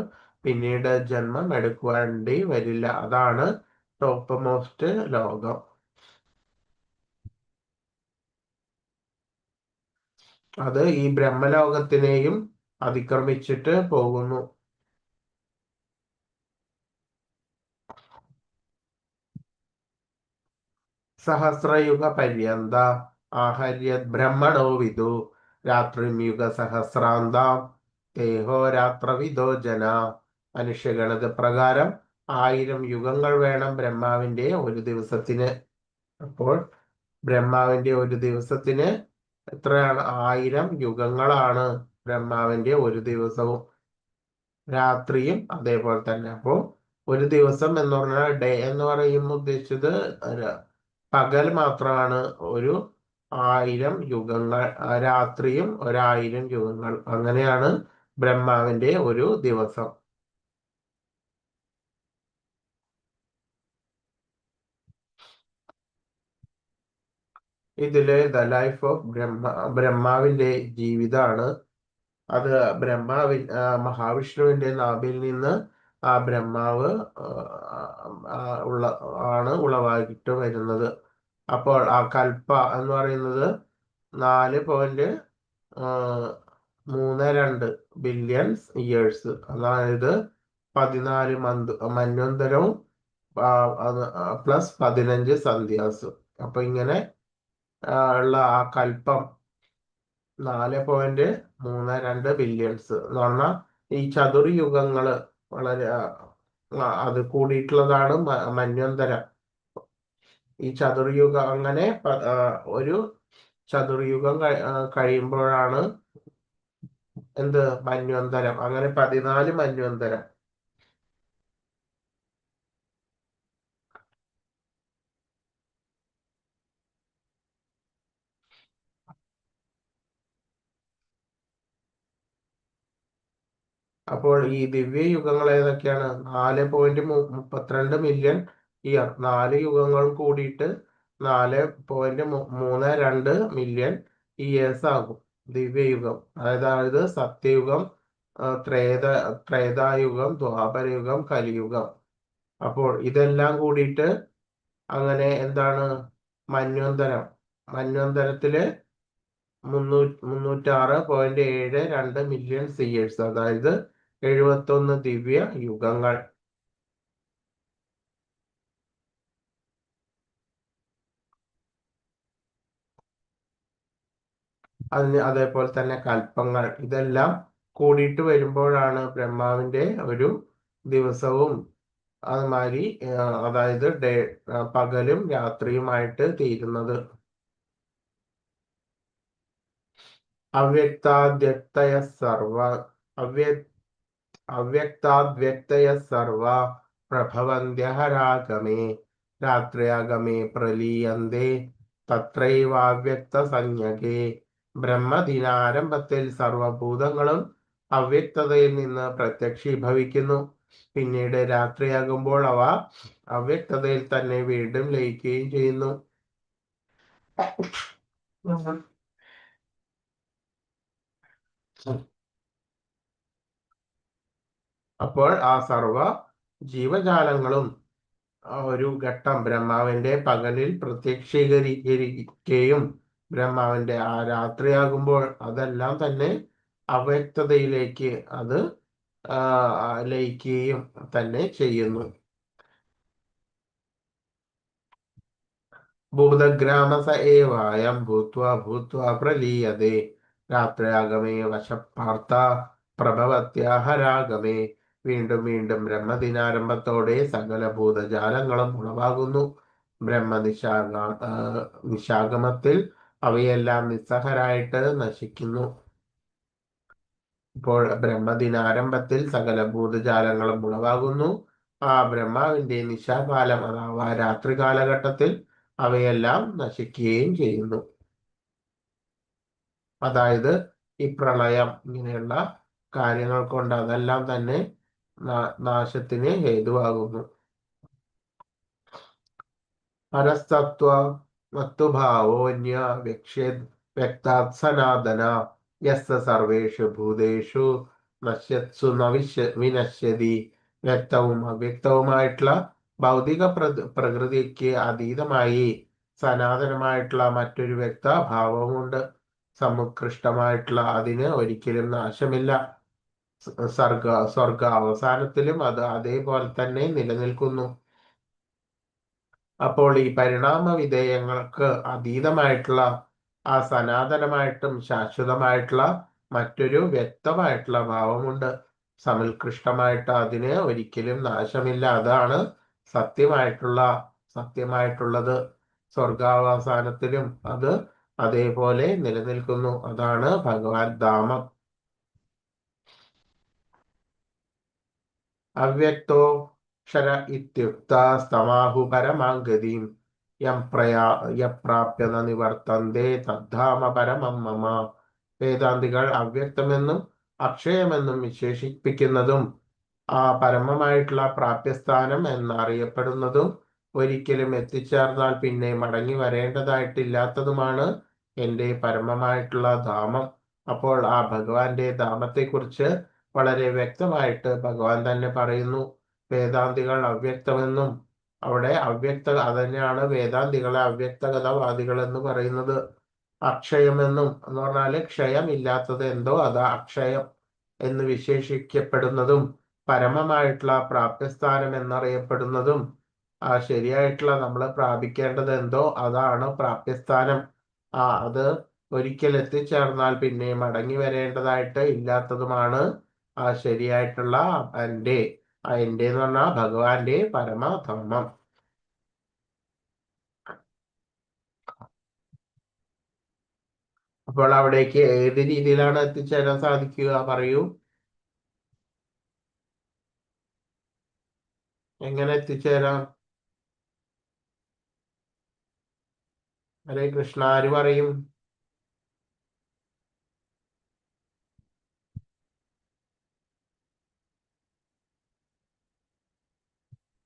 പിന്നീട് ജന്മം എടുക്കേണ്ടി വരില്ല. അതാണ് ടോപ്പ് മോസ്റ്റ് ലോകം. അത് ഈ ബ്രഹ്മലോകത്തിനെയും അതിക്രമിച്ചിട്ട് പോകുന്നു. സഹസ്രയുഗ പര്യന്ത ആഹര്യത് ബ്രഹ്മണോ വിദു രാത്രിം യുഗ സഹസ്രാന്താം തേഹോ രാത്രവിദോ ജന. മനുഷ്യഗണത പ്രകാരം 1000 യുഗങ്ങൾ വേണം ബ്രഹ്മാവിന്റെ ഒരു ദിവസത്തിന്. അപ്പോൾ ബ്രഹ്മാവിന്റെ ഒരു ദിവസത്തിന് എത്രയാണ്? 1000 യുഗങ്ങളാണ് ബ്രഹ്മാവിന്റെ ഒരു ദിവസവും. രാത്രിയും അതേപോലെ തന്നെ. അപ്പോൾ ഒരു ദിവസം എന്ന് പറഞ്ഞാൽ ഡേ എന്ന് പറയുമ്പോൾ ഉദ്ദേശിച്ചത് പകൽ മാത്രമാണ്. 1000 യുഗങ്ങൾ, രാത്രിയും 1000 യുഗങ്ങൾ. അങ്ങനെയാണ് ബ്രഹ്മാവിന്റെ ഒരു ദിവസം. ഇതില് ദ ലൈഫ് ഓഫ് ബ്രഹ്മാവിന്റെ ജീവിതമാണ്. അത് മഹാവിഷ്ണുവിന്റെ നാഭിൽ നിന്ന് ആ ബ്രഹ്മാവ് ഉളവായിട്ട് വരുന്നത്. അപ്പോൾ ആ കൽപ്പ എന്ന് പറയുന്നത് 4.32 ബില്യൺസ് ഇയേഴ്സ്, അതായത് 14 മന്വന്തരവും പ്ലസ് 15 സന്ധ്യാസ്. അപ്പൊ ഇങ്ങനെ ഉള്ള ആ കൽപ്പം 4.32 ബില്യൺസ് എന്ന് പറഞ്ഞാൽ ഈ ചതുർയുഗങ്ങള് വളരെ അത് കൂടിയിട്ടുള്ളതാണ് മന്വന്തരം. ഈ ചതുർയുഗം അങ്ങനെ ഒരു ചതുർയുഗം കഴിയുമ്പോഴാണ് എന്ത് മന്വന്തരം. അങ്ങനെ 14 മന്വന്തരം. അപ്പോൾ ഈ ദിവ്യയുഗങ്ങൾ ഏതൊക്കെയാണ്? 4.32 മില്യൺ ഇയർ. 4 യുഗങ്ങൾ കൂടിയിട്ട് 4.32 മില്യൺ ഇയേഴ്സ് ആകും ദിവ്യയുഗം. അതായത് സത്യയുഗം, ത്രേതായുഗം, ദ്വാപരയുഗം, കലിയുഗം. അപ്പോൾ ഇതെല്ലാം കൂടിയിട്ട് അങ്ങനെ എന്താണ് മന്വന്തരത്തില് 306.72 മില്യൺ ഇയേഴ്സ്, അതായത് 71 ദിവ്യ യുഗങ്ങൾ. അതേപോലെ തന്നെ കൽപ്പങ്ങൾ. ഇതെല്ലാം കൂടിയിട്ട് വരുമ്പോഴാണ് ബ്രഹ്മാവിന്റെ ഒരു ദിവസവും അതുമാതിരി അതായത് പകലും രാത്രിയുമായിട്ട് തീരുന്നത്. അവ്യക്താദ്വ്യക്തയ സർവ പ്രഭവന്ത്യഹരാഗമേ രാത്രിയാഗമേ പ്രലീയന്തേ തത്രൈവാവ്യക്ത സംജ്ഞകേ. ബ്രഹ്മദിനാരംഭത്തിൽ സർവഭൂതങ്ങളും അവ്യക്തതയിൽ നിന്ന് പ്രത്യക്ഷീഭവിക്കുന്നു. പിന്നീട് രാത്രിയാകുമ്പോൾ അവ അവ്യക്തതയിൽ തന്നെ വീണ്ടും ലയിക്കുകയും ചെയ്യുന്നു. അപ്പോൾ ആ സർവ ജീവജാലങ്ങളും ഒരു ഘട്ടം ബ്രഹ്മാവിന്റെ പകലിൽ പ്രത്യക്ഷീകരിക്കുകയും ബ്രഹ്മാവിന്റെ ആ രാത്രിയാകുമ്പോൾ അതെല്ലാം തന്നെ അവ്യക്തതയിലേക്ക് അത് ലയിക്കുകയും തന്നെ ചെയ്യുന്നു. ഭൂതഗ്രാമസ ഏവായം ഭൂത്വാ പ്രലീയതേ രാത്രിയാഗമേ വശപ്പാർത്ത പ്രഭവത്യാഹരാഗമേ. വീണ്ടും വീണ്ടും ബ്രഹ്മദിനാരംഭത്തോടെ സകല ഭൂതജാലങ്ങളും ഉളവാകുന്നു. നിശാഗമത്തിൽ അവയെല്ലാം നിസ്സഹരായിട്ട് നശിക്കുന്നു. ഇപ്പോൾ ബ്രഹ്മദിനാരംഭത്തിൽ സകല ഭൂതജാലങ്ങളും ഉളവാകുന്നു. ആ ബ്രഹ്മാവിന്റെ നിശാകാലം അഥവാ രാത്രി കാലഘട്ടത്തിൽ അവയെല്ലാം നശിക്കുകയും ചെയ്യുന്നു. അതായത് ഈ പ്രളയം ഇങ്ങനെയുള്ള കാര്യങ്ങൾ കൊണ്ട് അതെല്ലാം തന്നെ നാശത്തിന് ഹേതുവാകുന്നു. പരസ്തത്വമത്വഭാവോന്യ വ്യക്താത് സനാതന യസ്സ സർവേഷു ഭൂതേഷു നശ്യത്സു വിനശ്യതി. വ്യക്തവും അവ്യക്തവുമായിട്ടുള്ള ഭൗതിക പ്രകൃതിക്ക് അതീതമായി സനാതനമായിട്ടുള്ള മറ്റൊരു വ്യക്തഭാവമുണ്ട്. സമുത്കൃഷ്ടമായിട്ടുള്ള അതിന് ഒരിക്കലും നാശമില്ല. സ്വർഗ അവസാനത്തിലും അത് അതേപോലെ തന്നെ നിലനിൽക്കുന്നു. അപ്പോൾ ഈ പരിണാമ വിധേയങ്ങൾക്ക് അതീതമായിട്ടുള്ള ആ സനാതനമായിട്ടും ശാശ്വതമായിട്ടുള്ള മറ്റൊരു വ്യക്തമായിട്ടുള്ള ഭാവമുണ്ട്. സമുത്കൃഷ്ടമായിട്ട് അതിന് ഒരിക്കലും നാശമില്ല. അതാണ് സത്യമായിട്ടുള്ളത്. സ്വർഗാവസാനത്തിലും അത് അതേപോലെ നിലനിൽക്കുന്നു. അതാണ് ഭഗവാൻ ധാമം. അവ്യക്തോ ക്ഷര ഇത്യുക്ത സ്തമാഹു പരമാം ഗതിം യപ്രാപ്യ ന നിവർത്തന്തേ തദ്ധാമ പരമം മമ. വേദാന്തികൾ അവ്യക്തമെന്നും അക്ഷയമെന്നും വിശേഷിപ്പിക്കുന്നതും ആ പരമമായിട്ടുള്ള പ്രാപ്യസ്ഥാനം എന്നറിയപ്പെടുന്നതും ഒരിക്കലും എത്തിച്ചേർന്നാൽ പിന്നെ മടങ്ങി വരേണ്ടതായിട്ടില്ലാത്തതുമാണ് എൻ്റെ പരമമായിട്ടുള്ള ധാമം. അപ്പോൾ ആ ഭഗവാന്റെ ധാമത്തെക്കുറിച്ച് വളരെ വ്യക്തമായിട്ട് ഭഗവാൻ തന്നെ പറയുന്നു. വേദാന്തികൾ അവ്യക്തമെന്നും അവിടെ അതന്നെയാണ് വേദാന്തികളെ അവ്യക്തഗതവാദികൾ എന്ന് പറയുന്നത്. അക്ഷയമെന്നും എന്ന് പറഞ്ഞാല് ക്ഷയമില്ലാത്തത് എന്തോ അതാ അക്ഷയം എന്ന് വിശേഷിക്കപ്പെടുന്നതും പരമമായിട്ടുള്ള പ്രാപ്യസ്ഥാനം എന്നറിയപ്പെടുന്നതും ശരിയായിട്ടുള്ള നമ്മൾ പ്രാപിക്കേണ്ടത് എന്തോ അതാണ് പ്രാപ്യസ്ഥാനം. അത് ഒരിക്കൽ എത്തിച്ചേർന്നാൽ പിന്നെ മടങ്ങി വരേണ്ടതായിട്ട് ഇല്ലാത്തതുമാണ് ശരിയായിട്ടുള്ള എൻ്റെ എന്ന് പറഞ്ഞാൽ ഭഗവാന്റെ പരമധർമ്മം. അപ്പോൾ അവിടേക്ക് ഏത് രീതിയിലാണ് എത്തിച്ചേരാൻ സാധിക്കുക? പറയൂ, എങ്ങനെ എത്തിച്ചേരാം? ഹരേ കൃഷ്ണ, ആര് പറയും?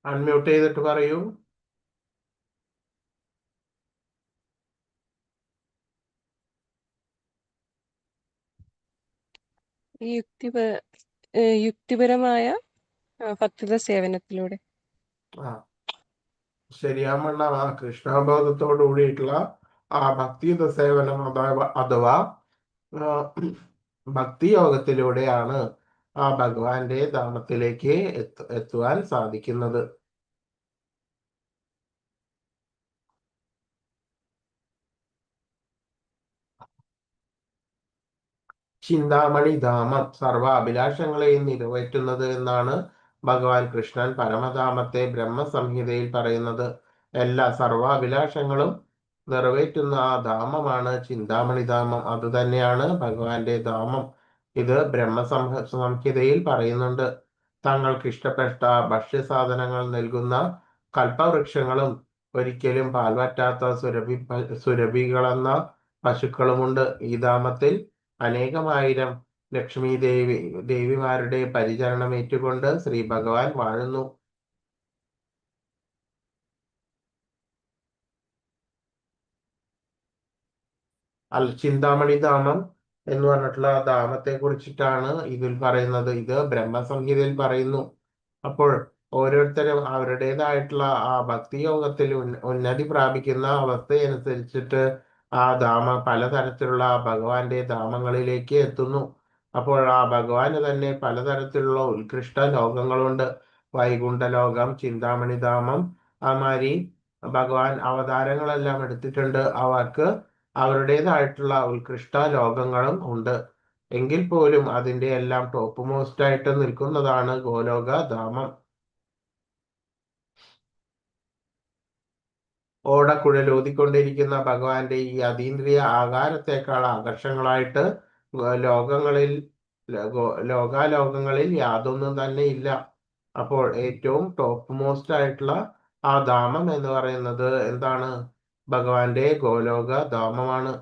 അൺമ്യൂട്ട് ചെയ്തിട്ട് പറയൂ. ഈ യുക്തിപരമായ ഭക്തിത സേവനത്തിലൂടെ. ശരിയാമണ്ണ കൃഷ്ണബോധത്തോടു കൂടിയിട്ടുള്ള ആ ഭക്തിയുത സേവനം അഥവാ ഭക്തിയോഗത്തിലൂടെയാണ് ആ ഭഗവാന്റെ ധാമത്തിലേക്ക് എത്തുവാൻ സാധിക്കുന്നത്. ചിന്താമണി ധാമം സർവ അഭിലാഷങ്ങളെയും നിറവേറ്റുന്നത് എന്നാണ് ഭഗവാൻ കൃഷ്ണൻ പരമധാമത്തെ ബ്രഹ്മസംഹിതയിൽ പറയുന്നത്. എല്ലാ സർവാഭിലാഷങ്ങളും നിറവേറ്റുന്ന ആ ധാമമാണ് ചിന്താമണി ധാമം. അത് തന്നെയാണ് ഭഗവാന്റെ ധാമം. ഇത് സംഹിതയിൽ പറയുന്നുണ്ട്. തങ്ങൾക്ക് ഇഷ്ടപ്പെട്ട ഭക്ഷ്യസാധനങ്ങൾ നൽകുന്ന കൽപ്പവൃക്ഷങ്ങളും ഒരിക്കലും പാൽവറ്റാത്ത സുരഭികളെന്ന പശുക്കളുമുണ്ട്. ഈ ധാമത്തിൽ അനേകമായിരം ലക്ഷ്മി ദേവിമാരുടെ പരിചരണം ഏറ്റുകൊണ്ട് ശ്രീ ഭഗവാൻ വാഴുന്നു. ചിന്താമണി ധാമം എന്ന് പറഞ്ഞിട്ടുള്ള ധാമത്തെ കുറിച്ചിട്ടാണ് ഇതിൽ പറയുന്നത്. ഇത് ബ്രഹ്മസംഹിതയിൽ പറയുന്നു. അപ്പോൾ ഓരോരുത്തരും അവരുടേതായിട്ടുള്ള ആ ഭക്തിയോഗത്തിൽ ഉന്നതി പ്രാപിക്കുന്ന അവസ്ഥയനുസരിച്ചിട്ട് ആ പലതരത്തിലുള്ള ഭഗവാന്റെ ധാമങ്ങളിലേക്ക് എത്തുന്നു. അപ്പോൾ ആ ഭഗവാന് തന്നെ പലതരത്തിലുള്ള ഉത്കൃഷ്ട ലോകങ്ങളുണ്ട്. വൈകുണ്ഠ ലോകം, ചിന്താമണി ധാമം, മാതിരി ഭഗവാൻ അവതാരങ്ങളെല്ലാം എടുത്തിട്ടുണ്ട്. അവർക്ക് അവരുടേതായിട്ടുള്ള ഉത്കൃഷ്ട ലോകങ്ങളും ഉണ്ട്. എങ്കിൽ പോലും അതിന്റെ എല്ലാം ടോപ്പ് മോസ്റ്റ് ആയിട്ട് നിൽക്കുന്നതാണ് ഗോലോക ധാമം. ഓടക്കുഴലൂതിക്കൊണ്ടിരിക്കുന്ന ഭഗവാന്റെ ഈ അതീന്ദ്രിയ ആകാരത്തെക്കാൾ ആകർഷങ്ങളായിട്ട് ലോകങ്ങളിൽ ലോകാലോകങ്ങളിൽ യാതൊന്നും തന്നെ ഇല്ല. അപ്പോൾ ഏറ്റവും ടോപ്പ് മോസ്റ്റ് ആയിട്ടുള്ള ആ ധാമം എന്ന് പറയുന്നത് എന്താണ്? ഭഗവാന്റെ ഗോലോക ധാമമാണ്.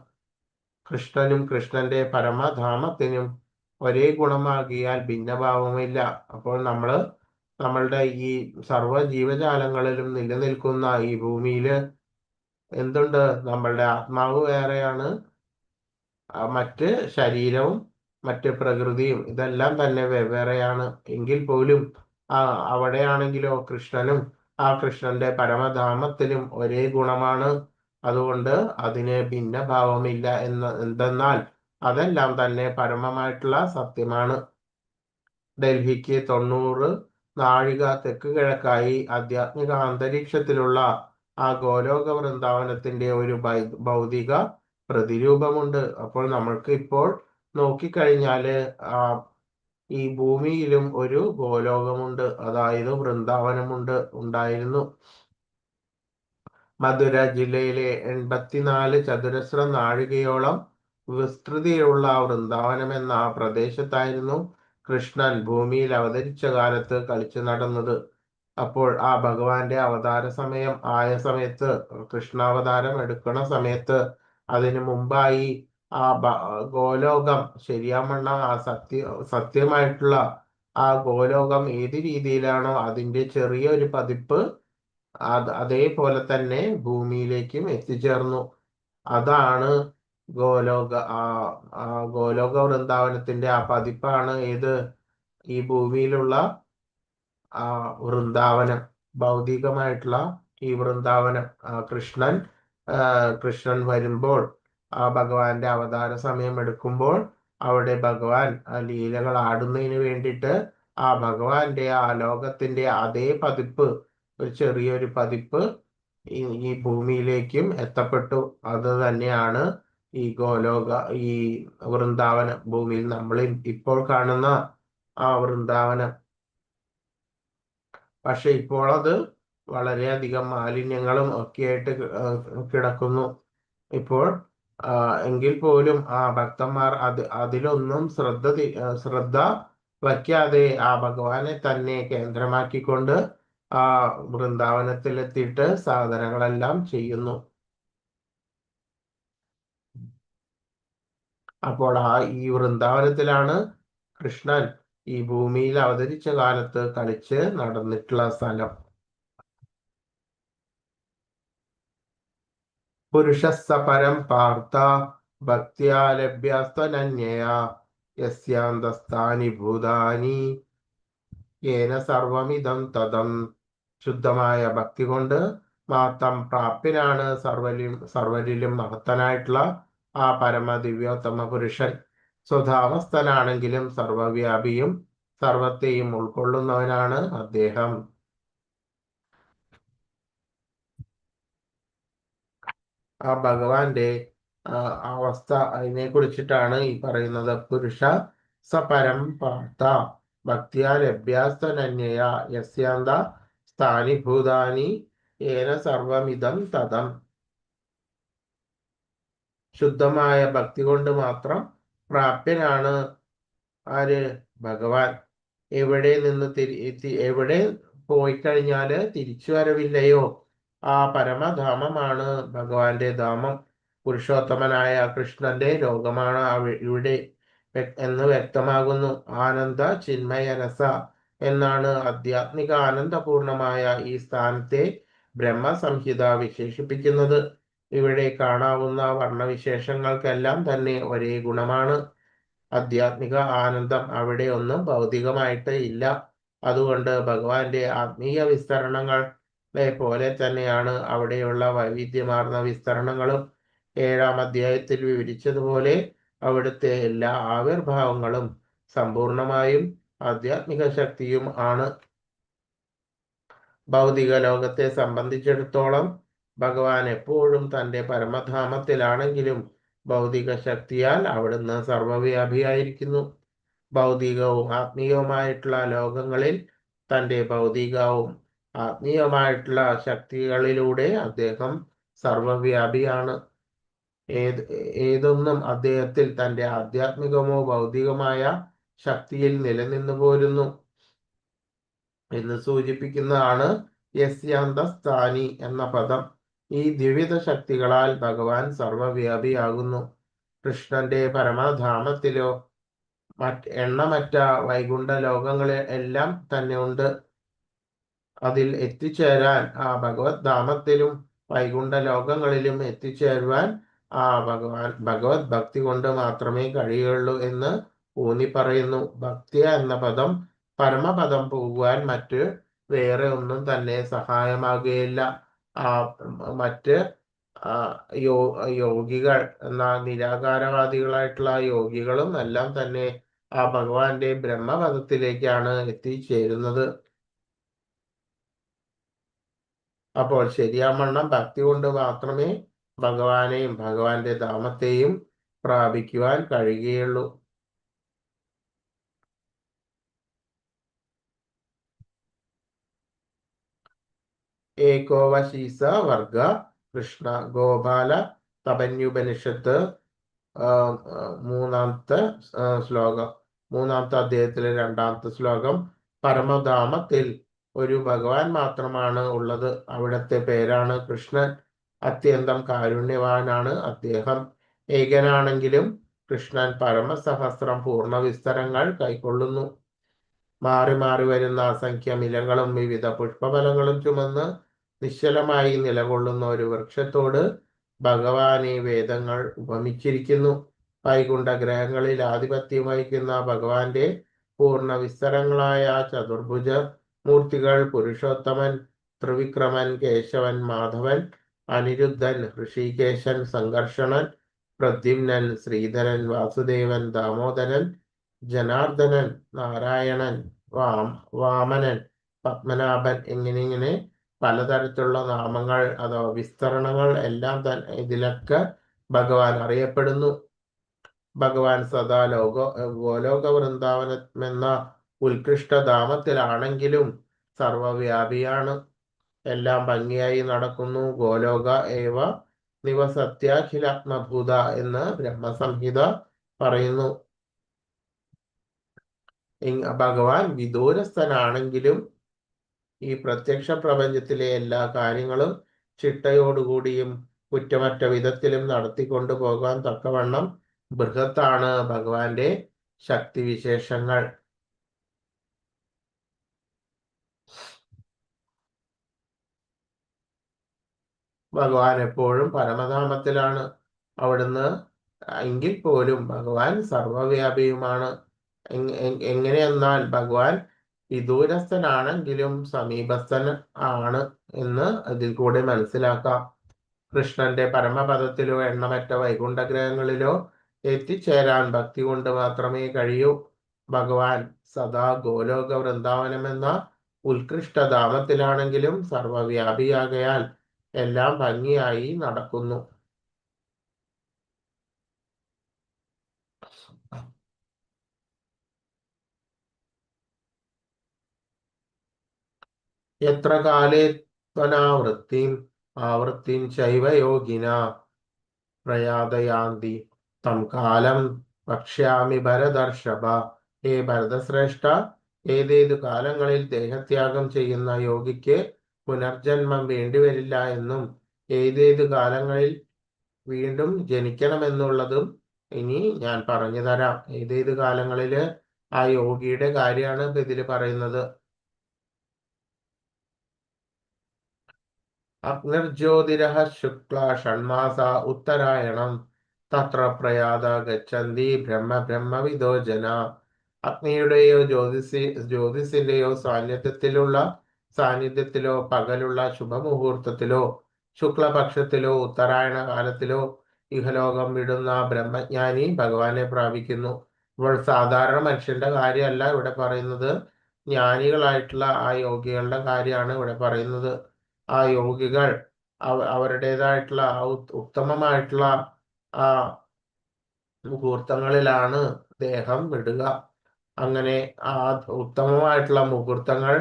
കൃഷ്ണനും കൃഷ്ണന്റെ പരമധാമത്തിനും ഒരേ ഗുണമാകിയാൽ ഭിന്നഭാവമില്ല. അപ്പോൾ നമ്മളുടെ ഈ സർവ്വ ജീവജാലങ്ങളിലും നിലനിൽക്കുന്ന ഈ ഭൂമിയില് എന്തുണ്ട്? നമ്മളുടെ ആത്മാവ് വേറെയാണ്, മറ്റ് ശരീരവും മറ്റ് പ്രകൃതിയും ഇതെല്ലാം തന്നെ വെവ്വേറെയാണ്. എങ്കിൽ പോലും അവിടെയാണെങ്കിലോ കൃഷ്ണനും ആ കൃഷ്ണന്റെ പരമധാമത്തിലും ഒരേ ഗുണമാണ്. അതുകൊണ്ട് അതിന് ഭിന്നഭാവമില്ല എന്തെന്നാൽ അതെല്ലാം തന്നെ പരമമായിട്ടുള്ള സത്യമാണ്. ഡൽഹിക്ക് 90 നാഴിക തെക്ക് കിഴക്കായി ആധ്യാത്മിക അന്തരീക്ഷത്തിലുള്ള ആ ഗോലോക വൃന്ദാവനത്തിന്റെ ഒരു ഭൗതിക പ്രതിരൂപമുണ്ട്. അപ്പോൾ നമ്മൾക്ക് ഇപ്പോൾ നോക്കിക്കഴിഞ്ഞാല് ഈ ഭൂമിയിലും ഒരു ഗോലോകമുണ്ട്, അതായത് ഉണ്ടായിരുന്നു. മധുര ജില്ലയിലെ 84 ചതുരശ്ര നാഴികയോളം വിസ്തൃതിയുള്ള വൃന്ദാവനം എന്ന ആ പ്രദേശത്തായിരുന്നു കൃഷ്ണൻ ഭൂമിയിൽ അവതരിച്ച കാലത്ത് കളിച്ചു നടന്നത്. അപ്പോൾ ആ ഭഗവാന്റെ അവതാര സമയം ആയ സമയത്ത്, കൃഷ്ണാവതാരം എടുക്കുന്ന സമയത്ത് അതിനു മുമ്പായി ആ ഗോലോകം ശരിയാവണ്ണം ആ സത്യമായിട്ടുള്ള ആ ഗോലോകം ഏത് രീതിയിലാണോ അതിന്റെ ചെറിയൊരു പതിപ്പ് അതേപോലെ തന്നെ ഭൂമിയിലേക്കും എത്തിച്ചേർന്നു. അതാണ് ഗോലോക വൃന്ദാവനത്തിന്റെ ആ പതിപ്പാണ് ഏത്? ഈ ഭൂമിയിലുള്ള ആ വൃന്ദാവനം, ഭൗതികമായിട്ടുള്ള ഈ വൃന്ദാവനം. കൃഷ്ണൻ വരുമ്പോൾ ആ ഭഗവാന്റെ അവതാര സമയം എടുക്കുമ്പോൾ അവിടെ ഭഗവാൻ ആ ലീലകൾ ആടുന്നതിന് വേണ്ടിയിട്ട് ആ ഭഗവാന്റെ ആ ലോകത്തിന്റെ അതേ പതിപ്പ്, ഒരു ചെറിയൊരു പതിപ്പ് ഈ ഭൂമിയിലേക്കും എത്തപ്പെട്ടു. അത് തന്നെയാണ് ഈ ഈ വൃന്ദാവനം, ഭൂമിയിൽ നമ്മൾ ഇപ്പോൾ കാണുന്ന ആ വൃന്ദാവനം. പക്ഷെ ഇപ്പോൾ അത് വളരെയധികം മാലിന്യങ്ങളും ഒക്കെയായിട്ട് കിടക്കുന്നു ഇപ്പോൾ. എങ്കിൽ പോലും ആ ഭക്തന്മാർ അതിലൊന്നും ശ്രദ്ധ വയ്ക്കാതെ ആ ഭഗവാനെ തന്നെ കേന്ദ്രമാക്കിക്കൊണ്ട് ആ വൃന്ദാവനത്തിലെത്തിയിട്ട് സാധനങ്ങളെല്ലാം ചെയ്യുന്നു. അപ്പോൾ ഈ വൃന്ദാവനത്തിലാണ് കൃഷ്ണൻ ഈ ഭൂമിയിൽ അവതരിച്ച കാലത്ത് കളിച്ച് നടന്നിട്ടുള്ള സ്ഥലം. പുരുഷസ്സ പരം പാർത്ഥ ഭക്ത്യാ ലഭ്യസ്ത്വനന്യയാ യസ്യാന്തസ്ഥാനി ഭൂതാനി യേന സർവമിദം തദം. ശുദ്ധമായ ഭക്തി കൊണ്ട് മാത്രം പ്രാപ്യനാണ് സർവരിലും മഹത്തനായിട്ടുള്ള ആ പരമദിവ്യോത്തമ പുരുഷൻ. സ്വധാവസ്ഥനാണെങ്കിലും സർവവ്യാപിയും സർവത്തെയും ഉൾക്കൊള്ളുന്നവനാണ് അദ്ദേഹം. ആ ഭഗവാന്റെ അവസ്ഥ, അതിനെ കുറിച്ചിട്ടാണ് ഈ പറയുന്നത്. പുരുഷ സപരം പാർത്ഥ ഭക്തിയാ ലഭ്യാസ്തനന്യയാ യസ്യാന്ത സ്ഥാനി ഭൂതാനി ഏന സർവമിദം തദം. ശുദ്ധമായ ഭക്തി കൊണ്ട് മാത്രം പ്രാപ്യനാണ് ആര്? ഭഗവാൻ. എവിടെ പോയി കഴിഞ്ഞാല് തിരിച്ചു വരവില്ലയോ? ആ പരമധാമമാണ് ഭഗവാന്റെ ധാമം. പുരുഷോത്തമനായ കൃഷ്ണന്റെ ലോകമാണ് ഇവിടെ എന്ന് വ്യക്തമാകുന്നു. ആനന്ദ ചിന്മയരസ എന്നാണ് ആധ്യാത്മിക ആനന്ദപൂർണമായ ഈ സ്ഥാനത്തെ ബ്രഹ്മസംഹിത വിശേഷിപ്പിക്കുന്നത്. ഇവിടെ കാണാവുന്ന വർണ്ണവിശേഷങ്ങൾക്കെല്ലാം തന്നെ ഒരേ ഗുണമാണ്. ആധ്യാത്മിക ആനന്ദം അവിടെ ഒന്നും ഭൗതികമായിട്ട് ഇല്ല. അതുകൊണ്ട് ഭഗവാന്റെ ആത്മീയ വിസ്തരണങ്ങളെ പോലെ തന്നെയാണ് അവിടെയുള്ള വൈവിധ്യമാർന്ന വിസ്തരണങ്ങളും. 7-ാം അധ്യായത്തിൽ വിവരിച്ചതുപോലെ അവിടുത്തെ എല്ലാ ആവിർഭാവങ്ങളും സമ്പൂർണമായും ആധ്യാത്മിക ശക്തിയും ആണ്. ഭൗതിക ലോകത്തെ സംബന്ധിച്ചിടത്തോളം ഭഗവാൻ എപ്പോഴും തന്റെ പരമധാമത്തിലാണെങ്കിലും ഭൗതിക ശക്തിയാൽ അവിടുന്ന് സർവവ്യാപിയായിരിക്കുന്നു. ഭൗതികവും ആത്മീയവുമായിട്ടുള്ള ലോകങ്ങളിൽ തന്റെ ഭൗതികവും ആത്മീയമായിട്ടുള്ള ശക്തികളിലൂടെ അദ്ദേഹം സർവവ്യാപിയാണ്. ഏതൊന്നും അദ്ദേഹത്തിൽ തന്റെ ആധ്യാത്മികമോ ഭൗതികമായ ശക്തിയിൽ നിലനിന്നു പോരുന്നു എന്ന് സൂചിപ്പിക്കുന്നതാണ് യസ്യാന്തസ്ഥാനി എന്ന പദം. ഈ ദ്വിവിധ ശക്തികളാൽ ഭഗവാൻ സർവവ്യാപിയാകുന്നു. കൃഷ്ണന്റെ പരമധാമത്തിലോ എണ്ണമറ്റ വൈകുണ്ഠ ലോകങ്ങളിൽ എല്ലാം തന്നെ ഉണ്ട്. അതിൽ എത്തിച്ചേരാൻ ആ ഭഗവത് ധാമത്തിലും വൈകുണ്ഠ ലോകങ്ങളിലും എത്തിച്ചേരുവാൻ ആ ഭഗവത് ഭക്തി കൊണ്ട് മാത്രമേ കഴിയുള്ളൂ എന്ന് ഊന്നി പറയുന്നു. ഭക്തി എന്ന പദം പരമപദം പോകുവാൻ മറ്റ് വേറെ ഒന്നും തന്നെ സഹായമാകുകയില്ല. മറ്റ് യോഗികൾ എന്ന നിരാകാരവാദികളായിട്ടുള്ള യോഗികളും എല്ലാം തന്നെ ആ ഭഗവാന്റെ ബ്രഹ്മപദത്തിലേക്കാണ് എത്തിച്ചേരുന്നത്. അപ്പോൾ ശരിയാവണ്ണം ഭക്തി കൊണ്ട് മാത്രമേ ഭഗവാനെയും ഭഗവാന്റെ ധാമത്തെയും പ്രാപിക്കുവാൻ കഴിയുകയുള്ളൂ. ഏകോവശീസ വർഗ കൃഷ്ണ ഗോപാല തപന്യുപനിഷത്ത് മൂന്നാമത്തെ ശ്ലോകം, മൂന്നാമത്തെ അധ്യായത്തിലെ 2ാമത്തെ ശ്ലോകം. പരമധാമത്തിൽ ഒരു ഭഗവാൻ മാത്രമാണ് ഉള്ളത്. അവിടുത്തെ പേരാണ് കൃഷ്ണൻ. അത്യന്തം കാരുണ്യവാനാണ് അദ്ദേഹം. ഏകനാണെങ്കിലും കൃഷ്ണൻ പരമസഹസ്രം പൂർണ്ണ വിസ്തരങ്ങൾ കൈക്കൊള്ളുന്നു. മാറി മാറി വരുന്ന അസംഖ്യം ഇലകളും വിവിധ പുഷ്പഫലങ്ങളും ചുമന്ന് നിശ്ചലമായി നിലകൊള്ളുന്ന ഒരു വൃക്ഷത്തോട് ഭഗവാനെ വേദങ്ങൾ ഉപമിച്ചിരിക്കുന്നു. വൈകുണ്ഠ ഗ്രഹങ്ങളിൽ ആധിപത്യം വഹിക്കുന്ന ഭഗവാന്റെ പൂർണ്ണ വിസ്തരങ്ങളായ ചതുർഭുജ മൂർത്തികൾ പുരുഷോത്തമൻ, ത്രിവിക്രമൻ, കേശവൻ, മാധവൻ, അനിരുദ്ധൻ, ഋഷികേശൻ, സംഘർഷണൻ, പ്രദ്യുമ്നൻ, ശ്രീധരൻ, വാസുദേവൻ, ദാമോദരൻ, ജനാർദ്ദനൻ, നാരായണൻ, വാമനൻ, പത്മനാഭൻ എന്നിങ്ങനെ പലതരത്തിലുള്ള നാമങ്ങൾ അഥവാ വിസ്തരണങ്ങൾ എല്ലാം തന്നെ ഇതിലൊക്കെ ഭഗവാൻ അറിയപ്പെടുന്നു. ഭഗവാൻ സദാ ഗോലോക വൃന്ദാവനം എന്ന ഉത്കൃഷ്ടധാമത്തിലാണെങ്കിലും സർവവ്യാപിയാണ്. എല്ലാം ഭംഗിയായി നടക്കുന്നു. ഗോലോക ഏവ നിവസത്യാഖിലാത്മഭൂത എന്ന് ബ്രഹ്മസംഹിത പറയുന്നു. ഭഗവാൻ വിദൂരസ്ഥനാണെങ്കിലും ഈ പ്രത്യക്ഷ പ്രപഞ്ചത്തിലെ എല്ലാ കാര്യങ്ങളും ചിട്ടയോടുകൂടിയും കുറ്റമറ്റ വിധത്തിലും നടത്തിക്കൊണ്ടു പോകാൻ തക്കവണ്ണം ബൃഹത്താണ് ഭഗവാന്റെ ശക്തിവിശേഷങ്ങൾ. ഭഗവാൻ എപ്പോഴും പരമധാമത്തിലാണ്. അവിടുന്ന് എങ്കിൽ പോലും ഭഗവാൻ സർവവ്യാപിയുമാണ്. എങ്ങനെയെന്നാൽ ഭഗവാൻ വിദൂരസ്ഥനാണെങ്കിലും സമീപസ്ഥൻ ആണ് എന്ന് അതിൽ കൂടെ മനസ്സിലാക്കാം. കൃഷ്ണന്റെ പരമപദത്തിലോ എണ്ണമറ്റ വൈകുണ്ഠ ഗ്രഹങ്ങളിലോ എത്തിച്ചേരാൻ ഭക്തി കൊണ്ട് മാത്രമേ കഴിയൂ. ഭഗവാൻ സദാ ഗോലോക വൃന്ദാവനം എന്ന ഉത്കൃഷ്ടധാമത്തിലാണെങ്കിലും സർവവ്യാപിയാകയാൽ എല്ലാം ഭംഗിയായി നടക്കുന്നു. എത്ര കാലേ ത്വനാവൃത്തിം ആവൃത്തിം ചൈവ യോഗിന പ്രയാതയാന്തി തം കാലം വക്ഷ്യാമി ഭരതർഷഭ. ഹേ ഭരതശ്രേഷ്ഠ, ഏതേതു കാലങ്ങളിൽ ദേഹത്യാഗം ചെയ്യുന്ന യോഗിക്ക് പുനർജന്മം വേണ്ടിവരില്ല എന്നും ഏതേതു കാലങ്ങളിൽ വീണ്ടും ജനിക്കണമെന്നുള്ളതും ഇനി ഞാൻ പറഞ്ഞു തരാം. ഏതേതു കാലങ്ങളില് ആ യോഗിയുടെ കാര്യമാണ് ഇപ്പൊ ഇതിൽ പറയുന്നത്. അഗ്നിർജ്യോതിരഃ ശുക്ല ഷണ്മാസ ഉത്തരായണം തത്ര പ്രയാത ഗച്ഛന്തി ബ്രഹ്മവിദോ ജന. അഗ്നിയുടെയോ ജ്യോതിസിന്റെയോ സാന്നിധ്യത്തിലോ പകലുള്ള ശുഭമുഹൂർത്തത്തിലോ ശുക്ലപക്ഷത്തിലോ ഉത്തരായണ കാലത്തിലോ ഇഹലോകം വിടുന്ന ബ്രഹ്മജ്ഞാനി ഭഗവാനെ പ്രാപിക്കുന്നു. ഇപ്പോൾ സാധാരണ മനുഷ്യന്റെ കാര്യമല്ല ഇവിടെ പറയുന്നത്, ജ്ഞാനികളായിട്ടുള്ള ആ യോഗികളുടെ കാര്യമാണ് ഇവിടെ പറയുന്നത്. ആ യോഗികൾ അവരുടേതായിട്ടുള്ള ഉത്തമമായിട്ടുള്ള ആ മുഹൂർത്തങ്ങളിലാണ് ദേഹം വിടുക. അങ്ങനെ ആ ഉത്തമമായിട്ടുള്ള മുഹൂർത്തങ്ങൾ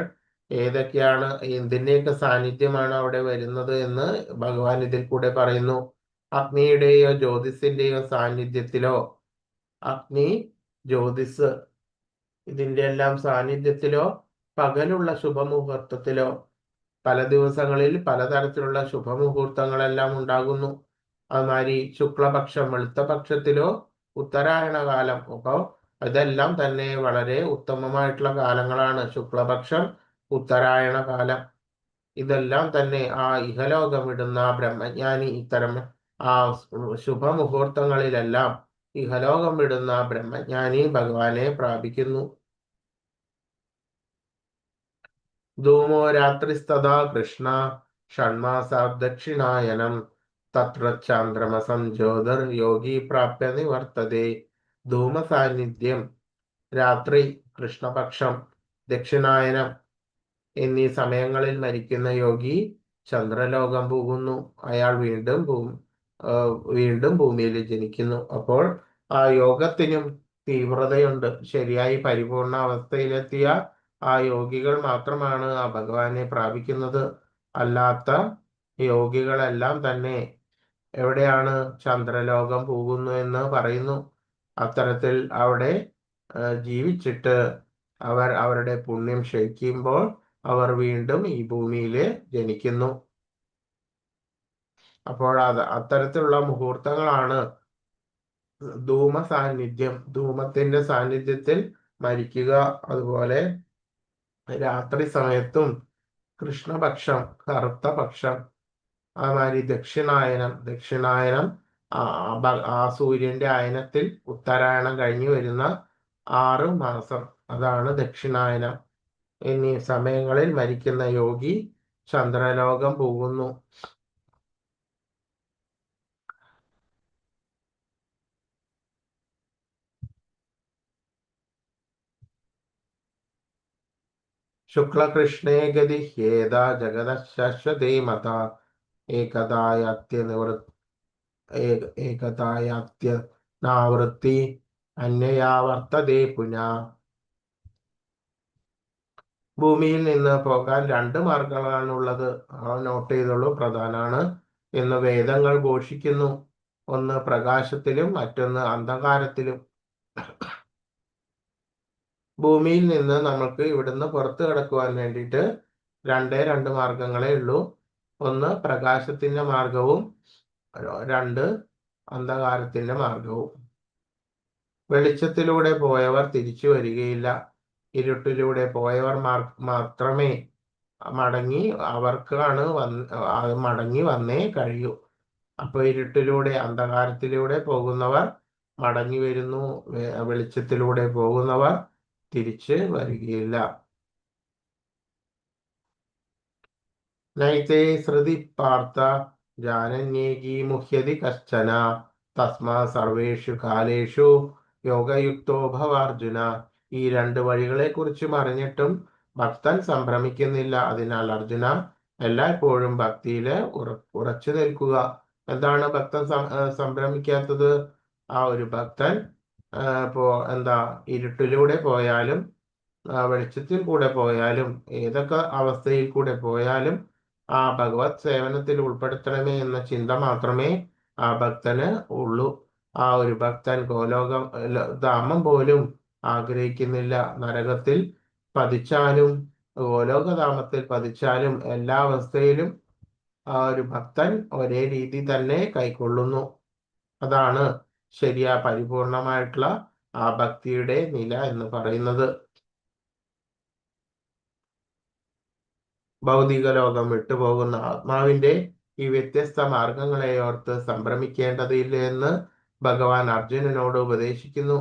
ഏതൊക്കെയാണ്, എന്തിന്റെയൊക്കെ സാന്നിധ്യമാണ് അവിടെ വരുന്നത് എന്ന് ഭഗവാൻ ഇതിൽ കൂടെ പറയുന്നു. അഗ്നിയുടെയോ ജ്യോതിസിന്റെയോ സാന്നിധ്യത്തിലോ, അഗ്നി, ജ്യോതിസ് ഇതിന്റെ എല്ലാം സാന്നിധ്യത്തിലോ, പകലുള്ള ശുഭമുഹൂർത്തത്തിലോ, പല ദിവസങ്ങളിൽ പലതരത്തിലുള്ള ശുഭമുഹൂർത്തങ്ങളെല്ലാം ഉണ്ടാകുന്നു. അതുമാതിരി ശുക്ലപക്ഷം, വെളുത്ത പക്ഷത്തിലോ, ഉത്തരായണ കാലം. അപ്പോൾ ഇതെല്ലാം തന്നെ വളരെ ഉത്തമമായിട്ടുള്ള കാലങ്ങളാണ്. ശുക്ലപക്ഷം, ഉത്തരായണ കാലം, ഇതെല്ലാം തന്നെ ആ ഇഹലോകം വിടുന്ന ബ്രഹ്മജ്ഞാനി ഇത്തരം ആ ശുഭമുഹൂർത്തങ്ങളിലെല്ലാം ഇഹലോകം വിടുന്ന ബ്രഹ്മജ്ഞാനി ഭഗവാനെ പ്രാപിക്കുന്നു. ധൂമോ രാത്രിസ്തഥാ കൃഷ്ണ ഷണ്മാസാദക്ഷിണായനം തത്ര ചാന്ദ്രമസം ജ്യോതിർ യോഗി പ്രാപ്യ നിവർത്തതേ. ധൂമ സാന്നിധ്യം, രാത്രി, കൃഷ്ണപക്ഷം, ദക്ഷിണായനം എന്നീ സമയങ്ങളിൽ മരിക്കുന്ന യോഗി ചന്ദ്രലോകം പോകുന്നു. അയാൾ വീണ്ടും ഭൂമിയിൽ ജനിക്കുന്നു. അപ്പോൾ ആ യോഗത്തിനും തീവ്രതയുണ്ട്. ശരിയായി പരിപൂർണ അവസ്ഥയിലെത്തിയ ആ യോഗികൾ മാത്രമാണ് ആ ഭഗവാനെ പ്രാപിക്കുന്നത്. അല്ലാത്ത യോഗികളെല്ലാം തന്നെ എവിടെയാണ്? ചന്ദ്രലോകം പോകുന്നു എന്ന് പറയുന്നു. അത്തരത്തിൽ അവിടെ ജീവിച്ചിട്ട് അവരുടെ പുണ്യം ക്ഷയിക്കുമ്പോൾ അവർ വീണ്ടും ഈ ഭൂമിയിൽ ജനിക്കുന്നു. അപ്പോൾ അത്തരത്തിലുള്ള മുഹൂർത്തങ്ങളാണ് ധൂമ സാന്നിധ്യം, ധൂമത്തിന്റെ സാന്നിധ്യത്തിൽ മരിക്കുക. അതുപോലെ രാത്രി സമയത്തും കൃഷ്ണപക്ഷം, കറുത്ത പക്ഷം, അതുമാതിരി ദക്ഷിണായനം ആ സൂര്യന്റെ അയനത്തിൽ ഉത്തരായണം കഴിഞ്ഞു വരുന്ന 6 മാസം, അതാണ് ദക്ഷിണായനം എന്നീ സമയങ്ങളിൽ മരിക്കുന്ന യോഗി ചന്ദ്രലോകം പോകുന്നു. ശുക്ലകൃഷ്ണേ ഗതി ഹ്യേതാ ജഗതശാശ്വതേ മത ഏകതായാത്യനാവൃത്തി അന്യയാ വർത്തതേ പുനാ. ഭൂമിയിൽ നിന്ന് പോകാൻ 2 മാർഗങ്ങളാണുള്ളത്. നോട്ട് ചെയ്തോളൂ, പ്രധാനമാണ് എന്ന് വേദങ്ങൾ ഘോഷിക്കുന്നു. ഒന്ന് പ്രകാശത്തിലും മറ്റൊന്ന് അന്ധകാരത്തിലും. ഭൂമിയിൽ നിന്ന് നമുക്ക് ഇവിടുന്ന് പുറത്തു കടക്കുവാൻ വേണ്ടിയിട്ട് 2 മാർഗങ്ങളേ ഉള്ളൂ. ഒന്ന് പ്രകാശത്തിന്റെ മാർഗവും 2 അന്ധകാരത്തിന്റെ മാർഗവും. വെളിച്ചത്തിലൂടെ പോയവർ തിരിച്ചു വരികയില്ല. ഇരുട്ടിലൂടെ പോയവർ മാത്രമേ മടങ്ങി വന്നേ കഴിയൂ. അപ്പൊ ഇരുട്ടിലൂടെ, അന്ധകാരത്തിലൂടെ പോകുന്നവർ മടങ്ങി വരുന്നു, വെളിച്ചത്തിലൂടെ പോകുന്നവർ തിരിച്ച് വരികയില്ല. നൈതേ ശ്രുതി പാർത്ഥ ജാനന്യേകി മുഹ്യതി കശ്ചന തസ്മാ സർവേഷു കാലേഷു യോഗയുക്തോ ഭവാർജുന. ഈ 2 വഴികളെ കുറിച്ചും അറിഞ്ഞിട്ടും ഭക്തൻ സംഭ്രമിക്കുന്നില്ല. അതിനാൽ അർജുന, എല്ലായ്പ്പോഴും ഭക്തിയില് ഉറച്ചു നിൽക്കുക. എന്താണ് ഭക്തൻ സംഭ്രമിക്കാത്തത്? ആ ഒരു ഭക്തൻ ഇരുട്ടിലൂടെ പോയാലും വെളിച്ചത്തിൽ കൂടെ പോയാലും ഏതൊക്കെ അവസ്ഥയിൽ കൂടെ പോയാലും ആ ഭഗവത് സേവനത്തിൽ ഉൾപ്പെടുത്തണമേ എന്ന ചിന്ത മാത്രമേ ആ ഭക്തന് ഉള്ളൂ. ആ ഒരു ഭക്തൻ ധാമം പോലും ആഗ്രഹിക്കുന്നില്ല. നരകത്തിൽ പതിച്ചാലും ഗോലോകധാമത്തിൽ പതിച്ചാലും എല്ലാ അവസ്ഥയിലും ആ ഒരു ഭക്തൻ ഒരേ രീതി തന്നെ കൈക്കൊള്ളുന്നു. അതാണ് പരിപൂർണമായിട്ടുള്ള ആ ഭക്തിയുടെ നില എന്ന് പറയുന്നത്. ഭൗതിക ലോകം വിട്ടുപോകുന്ന ആത്മാവിന്റെ ഈ വ്യത്യസ്ത മാർഗങ്ങളെ ഓർത്ത് സംഭ്രമിക്കേണ്ടതില്ല എന്ന് ഭഗവാൻ അർജുനനോട് ഉപദേശിക്കുന്നു.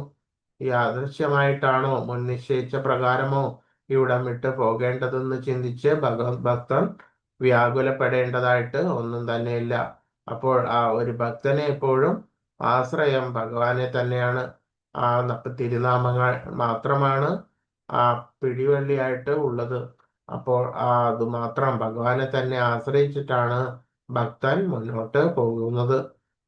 യാദൃശ്യമായിട്ടാണോ, മുൻ നിശ്ചയിച്ച പ്രകാരമോ ഇവിടം വിട്ട് പോകേണ്ടതെന്ന് ചിന്തിച്ച് ഭക്തൻ വ്യാകുലപ്പെടേണ്ടതായിട്ട് ഒന്നും തന്നെയില്ല. അപ്പോൾ ആ ഒരു ഭക്തനെ എപ്പോഴും ആശ്രയം ഭഗവാനെ തന്നെയാണ്. ആ തിരുനാമങ്ങൾ മാത്രമാണ് ആ പിടിവള്ളിയായിട്ട് ഉള്ളത്. അപ്പോൾ അത് മാത്രം ഭഗവാനെ തന്നെ ആശ്രയിച്ചിട്ടാണ് ഭക്തൻ മുന്നോട്ട് പോകുന്നത്.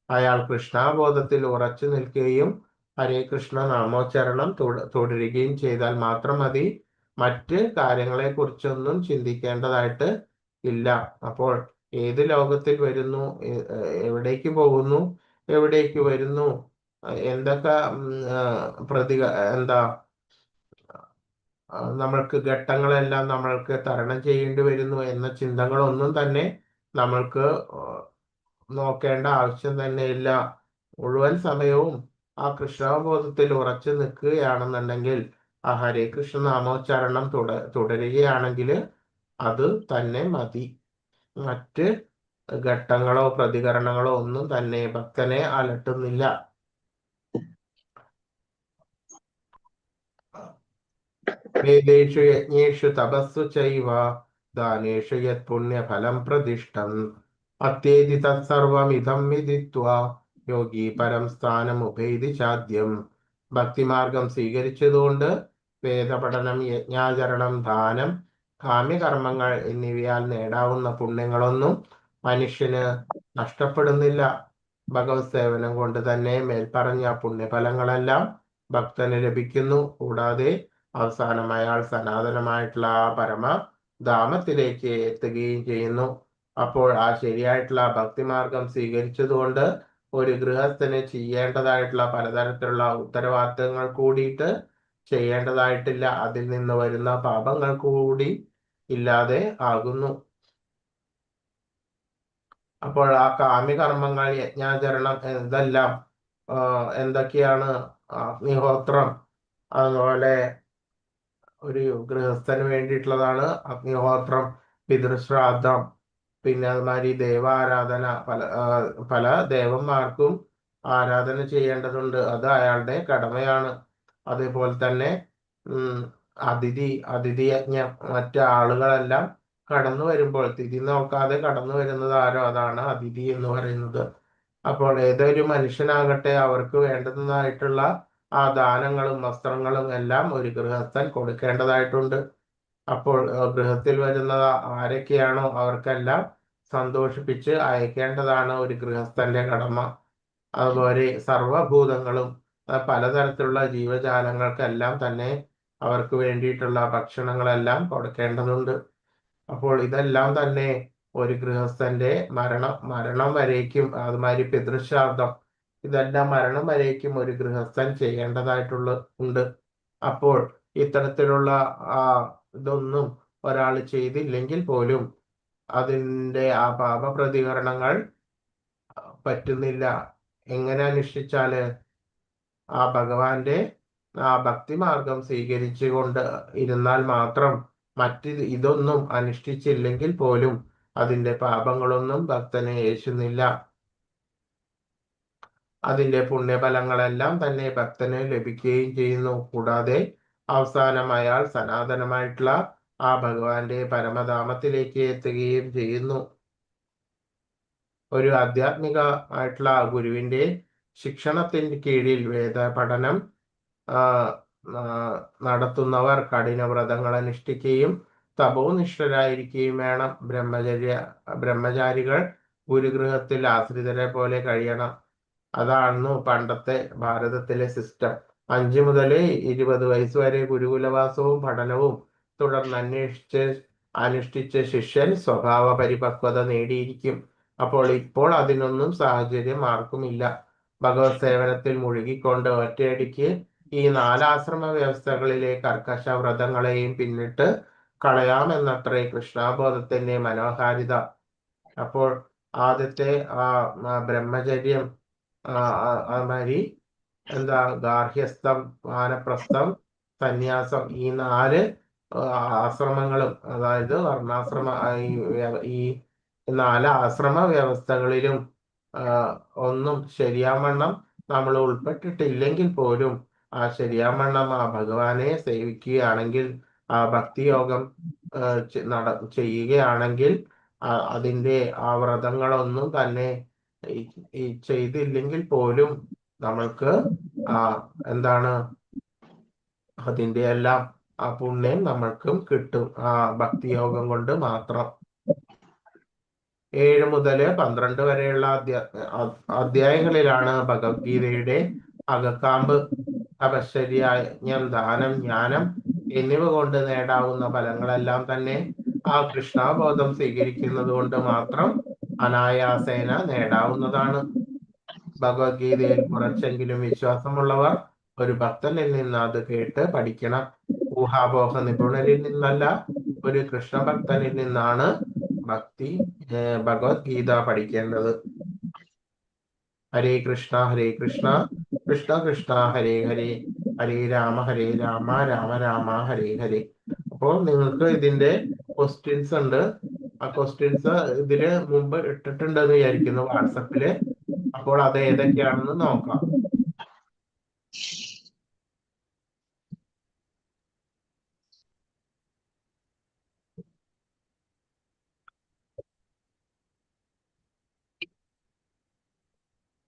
അയാൾ കൃഷ്ണാബോധത്തിൽ ഉറച്ചു നിൽക്കുകയും ഹരേ കൃഷ്ണ നാമോച്ചരണം തുടരുകയും ചെയ്താൽ മാത്രം മതി. മറ്റ് കാര്യങ്ങളെ കുറിച്ചൊന്നും ചിന്തിക്കേണ്ടതായിട്ട് ഇല്ല. അപ്പോൾ ഏത് ലോകത്തിൽ വരുന്നു, എവിടേക്ക് പോകുന്നു, എവിടേക്ക് വരുന്നു, എന്തൊക്കെ എന്താ നമ്മൾക്ക് ഘട്ടങ്ങളെല്ലാം നമ്മൾക്ക് തരണം ചെയ്യേണ്ടി വരുന്നു എന്ന ചിന്തകളൊന്നും തന്നെ നമ്മൾക്ക് നോക്കേണ്ട ആവശ്യം തന്നെ ഇല്ല. മുഴുവൻ സമയവും ആ കൃഷ്ണാവബോധത്തിൽ ഉറച്ചു നിൽക്കുകയാണെന്നുണ്ടെങ്കിൽ, ആ ഹരേ കൃഷ്ണ നാമോച്ചാരണം തുടരുകയാണെങ്കിൽ അത് തന്നെ മതി. മറ്റ് ഘട്ടങ്ങളോ പ്രതികരണങ്ങളോ ഒന്നും തന്നെ ഭക്തനെ അലട്ടുന്നില്ല. വേദേഷു യജ്ഞേഷു തപസ്സു ചൈവ ദാനേഷു യത് പുണ്യഫലം പ്രതിഷ്ഠം അത്യേതി തത്സർവമിതം വിദിത്വാ യോഗി പരം സ്ഥാനമുപൈതി ചാദ്യം. ഭക്തിമാർഗം സ്വീകരിച്ചതുകൊണ്ട് വേദപഠനം, യജ്ഞാചരണം, ദാനം, കാമ്യകർമ്മങ്ങൾ എന്നിവയാൽ നേടാവുന്ന പുണ്യങ്ങളൊന്നും മനുഷ്യന് നഷ്ടപ്പെടുന്നില്ല. ഭഗവത് സേവനം കൊണ്ട് തന്നെ മേൽപ്പറഞ്ഞ പുണ്യഫലങ്ങളെല്ലാം ഭക്തന് ലഭിക്കുന്നു. കൂടാതെ അവസാനം അയാൾ സനാതനമായിട്ടുള്ള ആ പരമധാമത്തിലേക്ക് എത്തുകയും ചെയ്യുന്നു. അപ്പോൾ ആ ശരിയായിട്ടുള്ള ഭക്തിമാർഗം സ്വീകരിച്ചതുകൊണ്ട് ഒരു ഗൃഹസ്ഥന് ചെയ്യേണ്ടതായിട്ടുള്ള പലതരത്തിലുള്ള ഉത്തരവാദിത്തങ്ങൾ കൂടിയിട്ട് ചെയ്യേണ്ടതായിട്ടില്ല. അതിൽ നിന്ന് വരുന്ന പാപങ്ങൾ കൂടി ഇല്ലാതെ ആകുന്നു. അപ്പോൾ ആ കാമ്യകർമ്മങ്ങൾ, യജ്ഞാചരണം ഇതെല്ലാം എന്തൊക്കെയാണ്? അഗ്നിഹോത്രം, അതുപോലെ ഒരു ഗൃഹസ്ഥന് വേണ്ടിയിട്ടുള്ളതാണ് അഗ്നിഹോത്രം, പിതൃശ്രാദ്ധം, പിന്നെ അതുമാതിരി ദേവാരാധന. പല ദേവന്മാർക്കും ആരാധന ചെയ്യേണ്ടതുണ്ട്. അത് അയാളുടെ കടമയാണ്. അതേപോലെ തന്നെ അതിഥി യജ്ഞം, മറ്റു ആളുകളെല്ലാം കടന്നു വരുമ്പോൾ തിഥി നോക്കാതെ കടന്നു വരുന്നത് ആരോ അതാണ് അതിഥി എന്ന് പറയുന്നത്. അപ്പോൾ ഏതൊരു മനുഷ്യനാകട്ടെ അവർക്ക് വേണ്ടുന്നതായിട്ടുള്ള ആ ദാനങ്ങളും വസ്ത്രങ്ങളും എല്ലാം ഒരു ഗൃഹസ്ഥൻ കൊടുക്കേണ്ടതായിട്ടുണ്ട്. അപ്പോൾ ഗൃഹത്തിൽ വരുന്ന ആരൊക്കെയാണോ അവർക്കെല്ലാം സന്തോഷിപ്പിച്ച് അയക്കേണ്ടതാണ് ഒരു ഗൃഹസ്ഥന്റെ കടമ. അതുപോലെ സർവഭൂതങ്ങളും പലതരത്തിലുള്ള ജീവജാലങ്ങൾക്കെല്ലാം തന്നെ അവർക്ക് വേണ്ടിയിട്ടുള്ള ഭക്ഷണങ്ങളെല്ലാം കൊടുക്കേണ്ടതുണ്ട്. അപ്പോൾ ഇതെല്ലാം തന്നെ ഒരു ഗൃഹസ്ഥന്റെ മരണം വരേക്കും, അതുമാതിരി പിതൃശ്രാദ്ധം, ഇതെല്ലാം മരണം വരേക്കും ഒരു ഗൃഹസ്ഥൻ ഉണ്ട്. അപ്പോൾ ഇത്തരത്തിലുള്ള ഇതൊന്നും ഒരാൾ ചെയ്തില്ലെങ്കിൽ പോലും അതിൻ്റെ ആ പാപപ്രതികരണങ്ങൾ പറ്റുന്നില്ല. എങ്ങനെ അനുഷ്ഠിച്ചാല്? ആ ഭഗവാന്റെ ആ ഭക്തിമാർഗം സ്വീകരിച്ചുകൊണ്ട് ഇരുന്നാൽ മാത്രം. ഇതൊന്നും അനുഷ്ഠിച്ചില്ലെങ്കിൽ പോലും അതിന്റെ പാപങ്ങളൊന്നും ഭക്തനെ ഏശുന്നില്ല. അതിന്റെ പുണ്യഫലങ്ങളെല്ലാം തന്നെ ഭക്തന് ലഭിക്കുകയും ചെയ്യുന്നു. കൂടാതെ അവസാനം അയാൾ സനാതനമായിട്ടുള്ള ആ ഭഗവാന്റെ പരമധാമത്തിലേക്ക് എത്തുകയും ചെയ്യുന്നു. ഒരു ആധ്യാത്മികമായിട്ടുള്ള ഗുരുവിന്റെ ശിക്ഷണത്തിന് കീഴിൽ വേദ പഠനം നടത്തുന്നവർ കഠിനവ്രതങ്ങൾ അനുഷ്ഠിക്കുകയും തപോനിഷ്ഠരായിരിക്കുകയും വേണം. ബ്രഹ്മചാരികൾ ഗുരുഗൃഹത്തിൽ ആശ്രിതരെ പോലെ കഴിയണം. അതായിരുന്നു പണ്ടത്തെ ഭാരതത്തിലെ സിസ്റ്റം. 5 മുതൽ 20 വയസ്സ് വരെ ഗുരുകുലവാസവും പഠനവും തുടർന്ന് അനുഷ്ഠിച്ച ശിഷ്യൻ സ്വഭാവ പരിപക്വത നേടിയിരിക്കും. ഇപ്പോൾ അതിനൊന്നും സാഹചര്യം ആർക്കുമില്ല. ഭഗവത് സേവനത്തിൽ മുഴുകിക്കൊണ്ട് ഒറ്റയടിക്ക് ഈ 4 ആശ്രമ വ്യവസ്ഥകളിലെ കർക്കശ വ്രതങ്ങളെയും പിന്നിട്ട് കളയാമെന്നത്രേ കൃഷ്ണാബോധത്തിന്റെ മനോഹാരിത. അപ്പോൾ ആദ്യത്തെ ബ്രഹ്മചര്യം, അതുമാതിരി ഗാർഹ്യസ്ഥം, വാനപ്രസ്ഥം, സന്യാസം, ഈ 4 ആശ്രമങ്ങളും, അതായത് വർണ്ണാശ്രമ, ഈ 4 ആശ്രമ വ്യവസ്ഥകളിലും ഒന്നും ശരിയാവണ്ണം നമ്മൾ ഉൾപ്പെട്ടിട്ടില്ലെങ്കിൽ പോലും ആ ശരിയാവണ്ണം ആ ഭഗവാനെ സേവിക്കുകയാണെങ്കിൽ, ആ ഭക്തിയോഗം ചെയ്യുകയാണെങ്കിൽ, അതിൻ്റെ ആ വ്രതങ്ങളൊന്നും തന്നെ ചെയ്തില്ലെങ്കിൽ പോലും നമ്മൾക്ക് അതിൻ്റെ എല്ലാം ആ പുണ്യം നമ്മൾക്കും കിട്ടും, ആ ഭക്തിയോഗം കൊണ്ട് മാത്രം. 7 മുതൽ 12 വരെയുള്ള അധ്യായങ്ങളിലാണ് ഭഗവത്ഗീതയുടെ അകക്കാമ്പ്. തപശ്ചര്യ, യജ്ഞം, ദാനം, ജ്ഞാനം, എന്നിവ കൊണ്ട് നേടാവുന്ന ഫലങ്ങളെല്ലാം തന്നെ ആ കൃഷ്ണാബോധം സ്വീകരിക്കുന്നത് കൊണ്ട് മാത്രം അനായാസേന നേടാവുന്നതാണ്. ഭഗവത്ഗീതയിൽ കുറച്ചെങ്കിലും വിശ്വാസമുള്ളവർ ഒരു ഭക്തനിൽ നിന്ന് അത് കേട്ട് പഠിക്കണം. ഊഹാപോഹ നിപുണരിൽ നിന്നല്ല, ഒരു കൃഷ്ണഭക്തനിൽ നിന്നാണ് ഭഗവത്ഗീത പഠിക്കേണ്ടത്. ഹരേ കൃഷ്ണ കൃഷ്ണ കൃഷ്ണ ഹരേ ഹരേ, ഹരേ രാമ രാമ ഹരേ ഹരേ. അപ്പോൾ നിങ്ങൾക്ക് ഇതിന്റെ ക്വസ്റ്റ്യൻസ് ഉണ്ട്. ആ ക്വസ്റ്റ്യൻസ് ഇതിന് മുമ്പ് ഇട്ടിട്ടുണ്ടെന്ന് വിചാരിക്കുന്നു വാട്സപ്പില്. അപ്പോൾ അത് ഏതൊക്കെയാണെന്ന് നോക്കാം.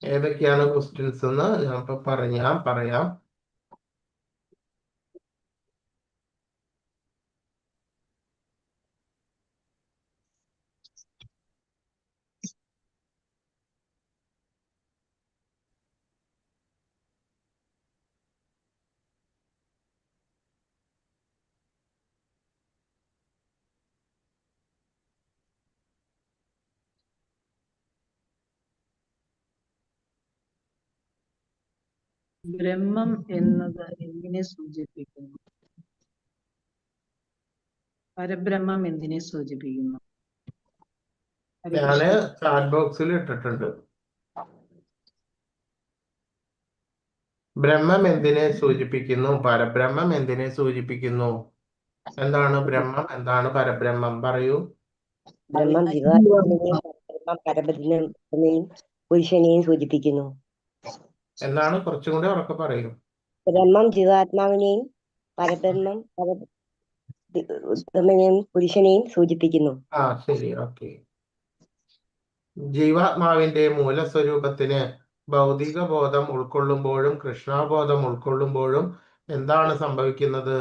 ഏതൊക്കെയാണ് ക്വസ്റ്റ്യൻസ് എന്ന് ഞാൻ ഇപ്പൊ പറയാം. ബ്രഹ്മം എന്നത് എന്തിനെ സൂചിപ്പിക്കുന്നു? പരബ്രഹ്മം എന്തിനെ സൂചിപ്പിക്കുന്നു? ഞാന് ചാറ്റ് ബോക്സിൽ ഇട്ടിട്ടുണ്ട്. ബ്രഹ്മം എന്തിനെ സൂചിപ്പിക്കുന്നു? പരബ്രഹ്മം എന്തിനെ സൂചിപ്പിക്കുന്നു? എന്താണ് ബ്രഹ്മം, എന്താണ് പരബ്രഹ്മം? പറയൂ. ബ്രഹ്മം ജീവാത്മാവിനെയും പരബ്രഹ്മത്തെയും പുരുഷനെയും സൂചിപ്പിക്കുന്നു. എന്താണ്? കുറച്ചും കൂടി ഉറക്കെ പറയൂ. ബ്രഹ്മം ജീവാത്മാവിനെയും പരബ്രഹ്മത്തെയും പുരുഷനെയും സൂചിപ്പിക്കുന്നു. ആ ശരി, ഓക്കെ. ജീവാത്മാവിന്റെ മൂലസ്വരൂപത്തിന് ഭൗതിക ബോധം ഉൾക്കൊള്ളുമ്പോഴും കൃഷ്ണാബോധം ഉൾക്കൊള്ളുമ്പോഴും എന്താണ് സംഭവിക്കുന്നത്?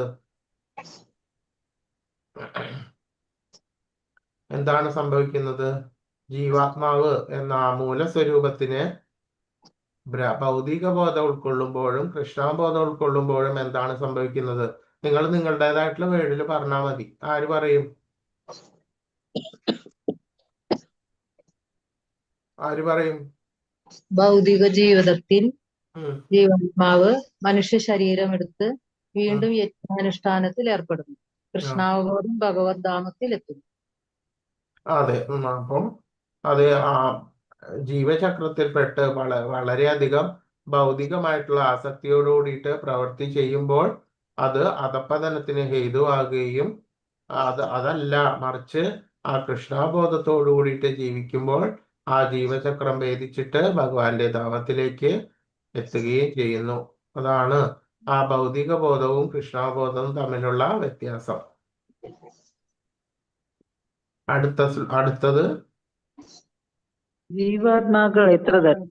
എന്താണ് സംഭവിക്കുന്നത്? ജീവാത്മാവ് എന്ന മൂലസ്വരൂപത്തിന് ഭൗതിക ബോധം ഉൾക്കൊള്ളുമ്പോഴും കൃഷ്ണാബോധം ഉൾക്കൊള്ളുമ്പോഴും എന്താണ് സംഭവിക്കുന്നത്? നിങ്ങൾ നിങ്ങളുടേതായിട്ടുള്ള വേർഡിൽ പറഞ്ഞാൽ മതി. ആര് പറയും? ഭൗതിക ജീവിതത്തിൽ ജീവാത്മാവ് മനുഷ്യ ശരീരമെടുത്ത് വീണ്ടും യജ്ഞാനുഷ്ഠാനത്തിൽ ഏർപ്പെടുന്നു. കൃഷ്ണാവബോധം ഭഗവത് ധാമത്തിൽ എത്തുന്നു. അതെ. അപ്പം അത് ആ ജീവചക്രത്തിൽപ്പെട്ട് വളരെയധികം ഭൗതികമായിട്ടുള്ള ആസക്തിയോട് കൂടിയിട്ട് പ്രവൃത്തി ചെയ്യുമ്പോൾ അത് അധപ്പതനത്തിന് ഹേതുവാകുകയും അതല്ല, മറിച്ച് ആ കൃഷ്ണാബോധത്തോടു കൂടിയിട്ട് ജീവിക്കുമ്പോൾ ആ ജീവചക്രം ഭേദിച്ചിട്ട് ഭഗവാന്റെ ധാമത്തിലേക്ക് എത്തുകയും ചെയ്യുന്നു. അതാണ് ആ ഭൗതിക ബോധവും കൃഷ്ണാബോധവും തമ്മിലുള്ള വ്യത്യാസം. അടുത്തത് ജീവാത്മാക്കൾ എത്ര തരം?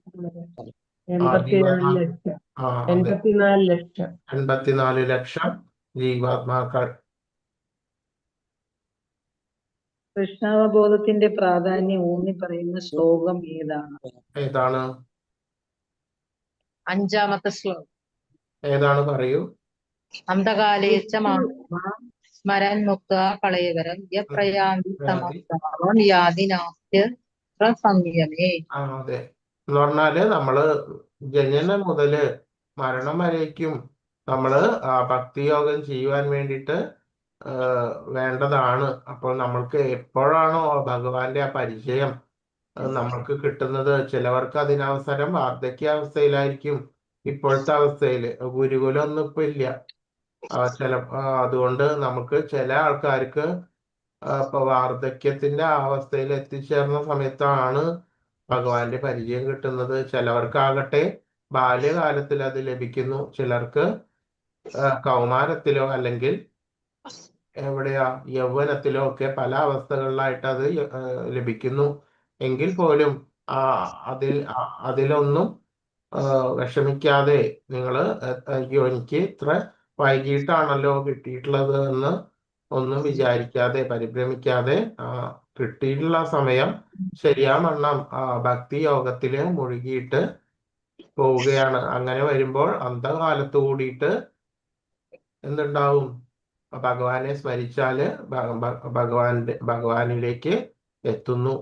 84 ലക്ഷം ജീവാത്മാക്കൾ. കൃഷ്ണാവബോധത്തിന്റെ പ്രാധാന്യം ഊന്നി പറയുന്ന ശ്ലോകം ഏതാണ്? 5-ാമത്തെ ശ്ലോകം ഏതാണ്? പറയൂ. അന്ധകാലേച്ച സ്മരൻ മുക്ത കളയകരം യപ്രയാന്തി സമസ്താവം യാതിനാസ്യ സംയമേ. അതെ. എന്ന് പറഞ്ഞാല് നമ്മള് ജനനം മുതല് മരണം വരേക്കും നമ്മള് ഭക്തിയോഗം ചെയ്യുവാൻ വേണ്ടിയിട്ട് വേണ്ടതാണ്. അപ്പോൾ നമ്മൾക്ക് എപ്പോഴാണോ ഭഗവാന്റെ ആ പരിചയം നമ്മൾക്ക് കിട്ടുന്നത്, ചിലവർക്ക് അതിനവസരം വാർദ്ധക്യാവസ്ഥയിലായിരിക്കും. ഇപ്പോഴത്തെ അവസ്ഥയില് ഗുരുകുലമൊന്നും ഇപ്പൊ ഇല്ല. അതുകൊണ്ട് നമുക്ക് ചില ആൾക്കാർക്ക് ഇപ്പൊ വാർദ്ധക്യത്തിന്റെ അവസ്ഥയിൽ എത്തിച്ചേർന്ന സമയത്താണ് ഭഗവാന്റെ പരിചയം കിട്ടുന്നത്. ചിലവർക്കാകട്ടെ ബാല്യകാലത്തിൽ അത് ലഭിക്കുന്നു, ചിലർക്ക് കൗമാരത്തിലോ അല്ലെങ്കിൽ യൗവനത്തിലോ ഒക്കെ പല അവസ്ഥകളിലായിട്ട് അത് ലഭിക്കുന്നു. എങ്കിൽ പോലും അതിലൊന്നും വിഷമിക്കാതെ നിങ്ങള് അയ്യോ എനിക്ക് ഇത്ര വൈകിട്ടാണല്ലോ കിട്ടിയിട്ടുള്ളത് എന്ന് ഒന്നും വിചാരിക്കാതെ പരിഭ്രമിക്കാതെ കിട്ടിയിട്ടുള്ള സമയം ശരിയാവണ്ണം ഭക്തി യോഗത്തില് മുഴുകിയിട്ട് പോവുകയാണ്. അങ്ങനെ വരുമ്പോൾ അന്ധകാലത്ത് കൂടിയിട്ട് എന്തുണ്ടാവും? ഭഗവാനെ സ്മരിച്ചാല് ഭഗവാനിലേക്ക് എത്തുന്നു.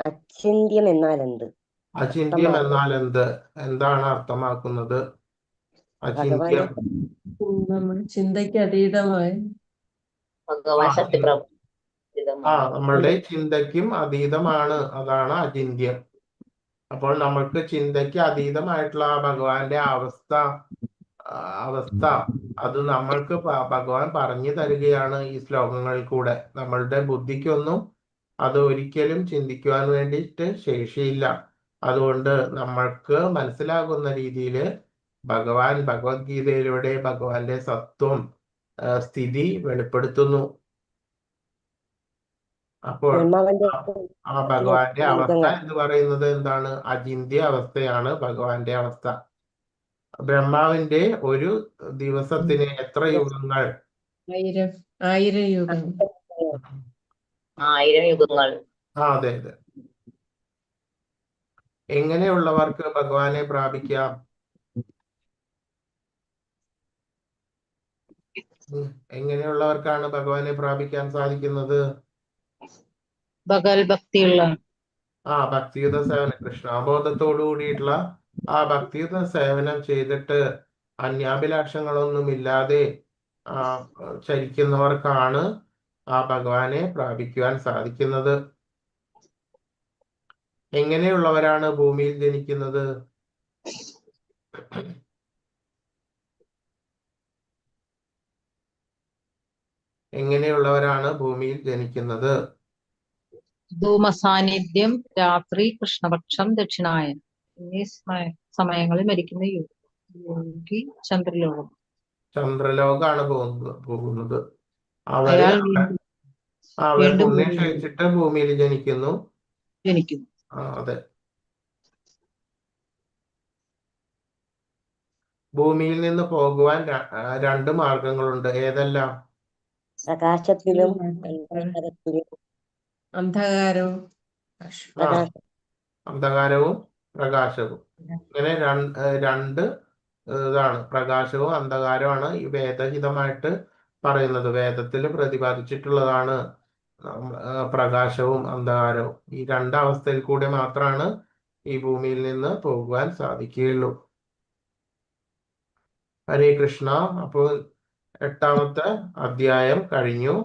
അച്ചിന്ത്യം എന്നാൽ എന്ത്? അചിന്യം എന്നാൽ എന്ത്? എന്താണ് അർത്ഥമാക്കുന്നത്? അചിന്യം ചിന്തയ്ക്ക് അതീതമായി നമ്മളുടെ ചിന്തയ്ക്കും അതീതമാണ്, അതാണ് അചിന്യം. അപ്പോൾ നമ്മൾക്ക് ചിന്തയ്ക്ക് അതീതമായിട്ടുള്ള ആ ഭഗവാന്റെ അവസ്ഥ അത് നമ്മൾക്ക് ഭഗവാൻ പറഞ്ഞു തരികയാണ് ഈ ശ്ലോകങ്ങളിൽ കൂടെ. നമ്മളുടെ ബുദ്ധിക്കൊന്നും അത് ഒരിക്കലും ചിന്തിക്കുവാൻ വേണ്ടിയിട്ട് ശേഷിയില്ല. അതുകൊണ്ട് നമ്മൾക്ക് മനസ്സിലാകുന്ന രീതിയിൽ ഭഗവാൻ ഭഗവത്ഗീതയിലൂടെ ഭഗവാന്റെ സത്വം സ്ഥിതി വെളിപ്പെടുത്തുന്നു. അപ്പോൾ ആ ഭഗവാന്റെ അവസ്ഥ എന്ന് പറയുന്നത് എന്താണ്? അചിന്ത്യ അവസ്ഥയാണ് ഭഗവാന്റെ അവസ്ഥ. ബ്രഹ്മാവിന്റെ ഒരു ദിവസത്തിന് എത്ര യുഗങ്ങൾ? 1000 യുഗം. 1000 യുഗങ്ങൾ. അതെ. എങ്ങനെയുള്ളവർക്ക് ഭഗവാനെ പ്രാപിക്കാം? എങ്ങനെയുള്ളവർക്കാണ് ഭഗവാനെ പ്രാപിക്കാൻ സാധിക്കുന്നത്? ഭക്തിയുള്ള ഭക്തിയുത സേവനം, കൃഷ്ണാബോധത്തോടു കൂടിയിട്ടുള്ള ആ ഭക്തിയുത സേവനം ചെയ്തിട്ട് അന്യാഭിലാഷങ്ങളൊന്നുമില്ലാതെ ചരിക്കുന്നവർക്കാണ് ആ ഭഗവാനെ പ്രാപിക്കുവാൻ സാധിക്കുന്നത്. എങ്ങനെയുള്ളവരാണ് ഭൂമിയിൽ ജനിക്കുന്നത്? എങ്ങനെയുള്ളവരാണ് ഭൂമിയിൽ ജനിക്കുന്നത്? ധൂമസാന്നിധ്യം, രാത്രി, കൃഷ്ണപക്ഷം, ദക്ഷിണായനം എന്നീ സമയങ്ങളിൽ മരിക്കുന്ന യോഗി ചന്ദ്രലോകാണ് പോകുന്നത്. അവര് പുണ്യം ക്ഷയിച്ചിട്ട് ഭൂമിയിൽ ജനിക്കുന്നു. അതെ. ഭൂമിയിൽ നിന്ന് പോകുവാൻ 2 മാർഗങ്ങളുണ്ട്. ഏതെല്ലാം? പ്രകാശത്തിലും അന്ധകാരവും പ്രകാശവും. ഇങ്ങനെ 2 ഇതാണ്. പ്രകാശവും അന്ധകാരവുമാണ് ഈ വേദഹിതമായിട്ട് പറയുന്നത്. വേദത്തിൽ പ്രതിപാദിച്ചിട്ടുള്ളതാണ് പ്രകാശവും അന്ധകാരവും. ഈ 2 അവസ്ഥയിൽ കൂടെ മാത്രമാണ് ഈ ഭൂമിയിൽ നിന്ന് പോകുവാൻ സാധിക്കുകയുള്ളൂ. ഹരേ കൃഷ്ണ. അപ്പോൾ 8ാമത്തെ അധ്യായം കഴിഞ്ഞു.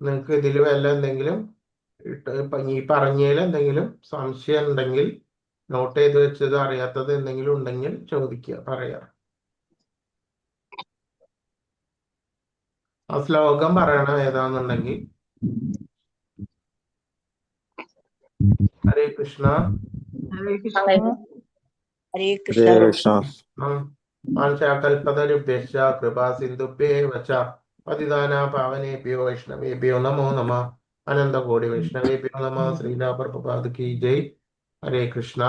നിങ്ങൾക്ക് ഇതിൽ വല്ല എന്തെങ്കിലും ഈ പറഞ്ഞതിൽ എന്തെങ്കിലും സംശയം ഉണ്ടെങ്കിൽ, നോട്ട് ചെയ്ത് വെച്ചത് അറിയാത്തത് എന്തെങ്കിലും ഉണ്ടെങ്കിൽ ചോദിക്കുക, പറയാം. ആ ശ്ലോകം പറയണം ഏതാന്നുണ്ടെങ്കിൽ. ഹരേ കൃഷ്ണ. ഹരേ കൃഷ്ണ. കൽപതരുഭ്യശ്ച കൃപാ സിന്ധുഭ്യേവ ച പതിതാനാം പാവനേഭ്യോ വൈഷ്ണവേഭ്യോ നമോ നമഃ. അനന്തകോടി വൈഷ്ണവേഭ്യോ നമഃ. ശ്രീലാ പ്രഭുപാദ് കി ജയ്. ഹരേ കൃഷ്ണ.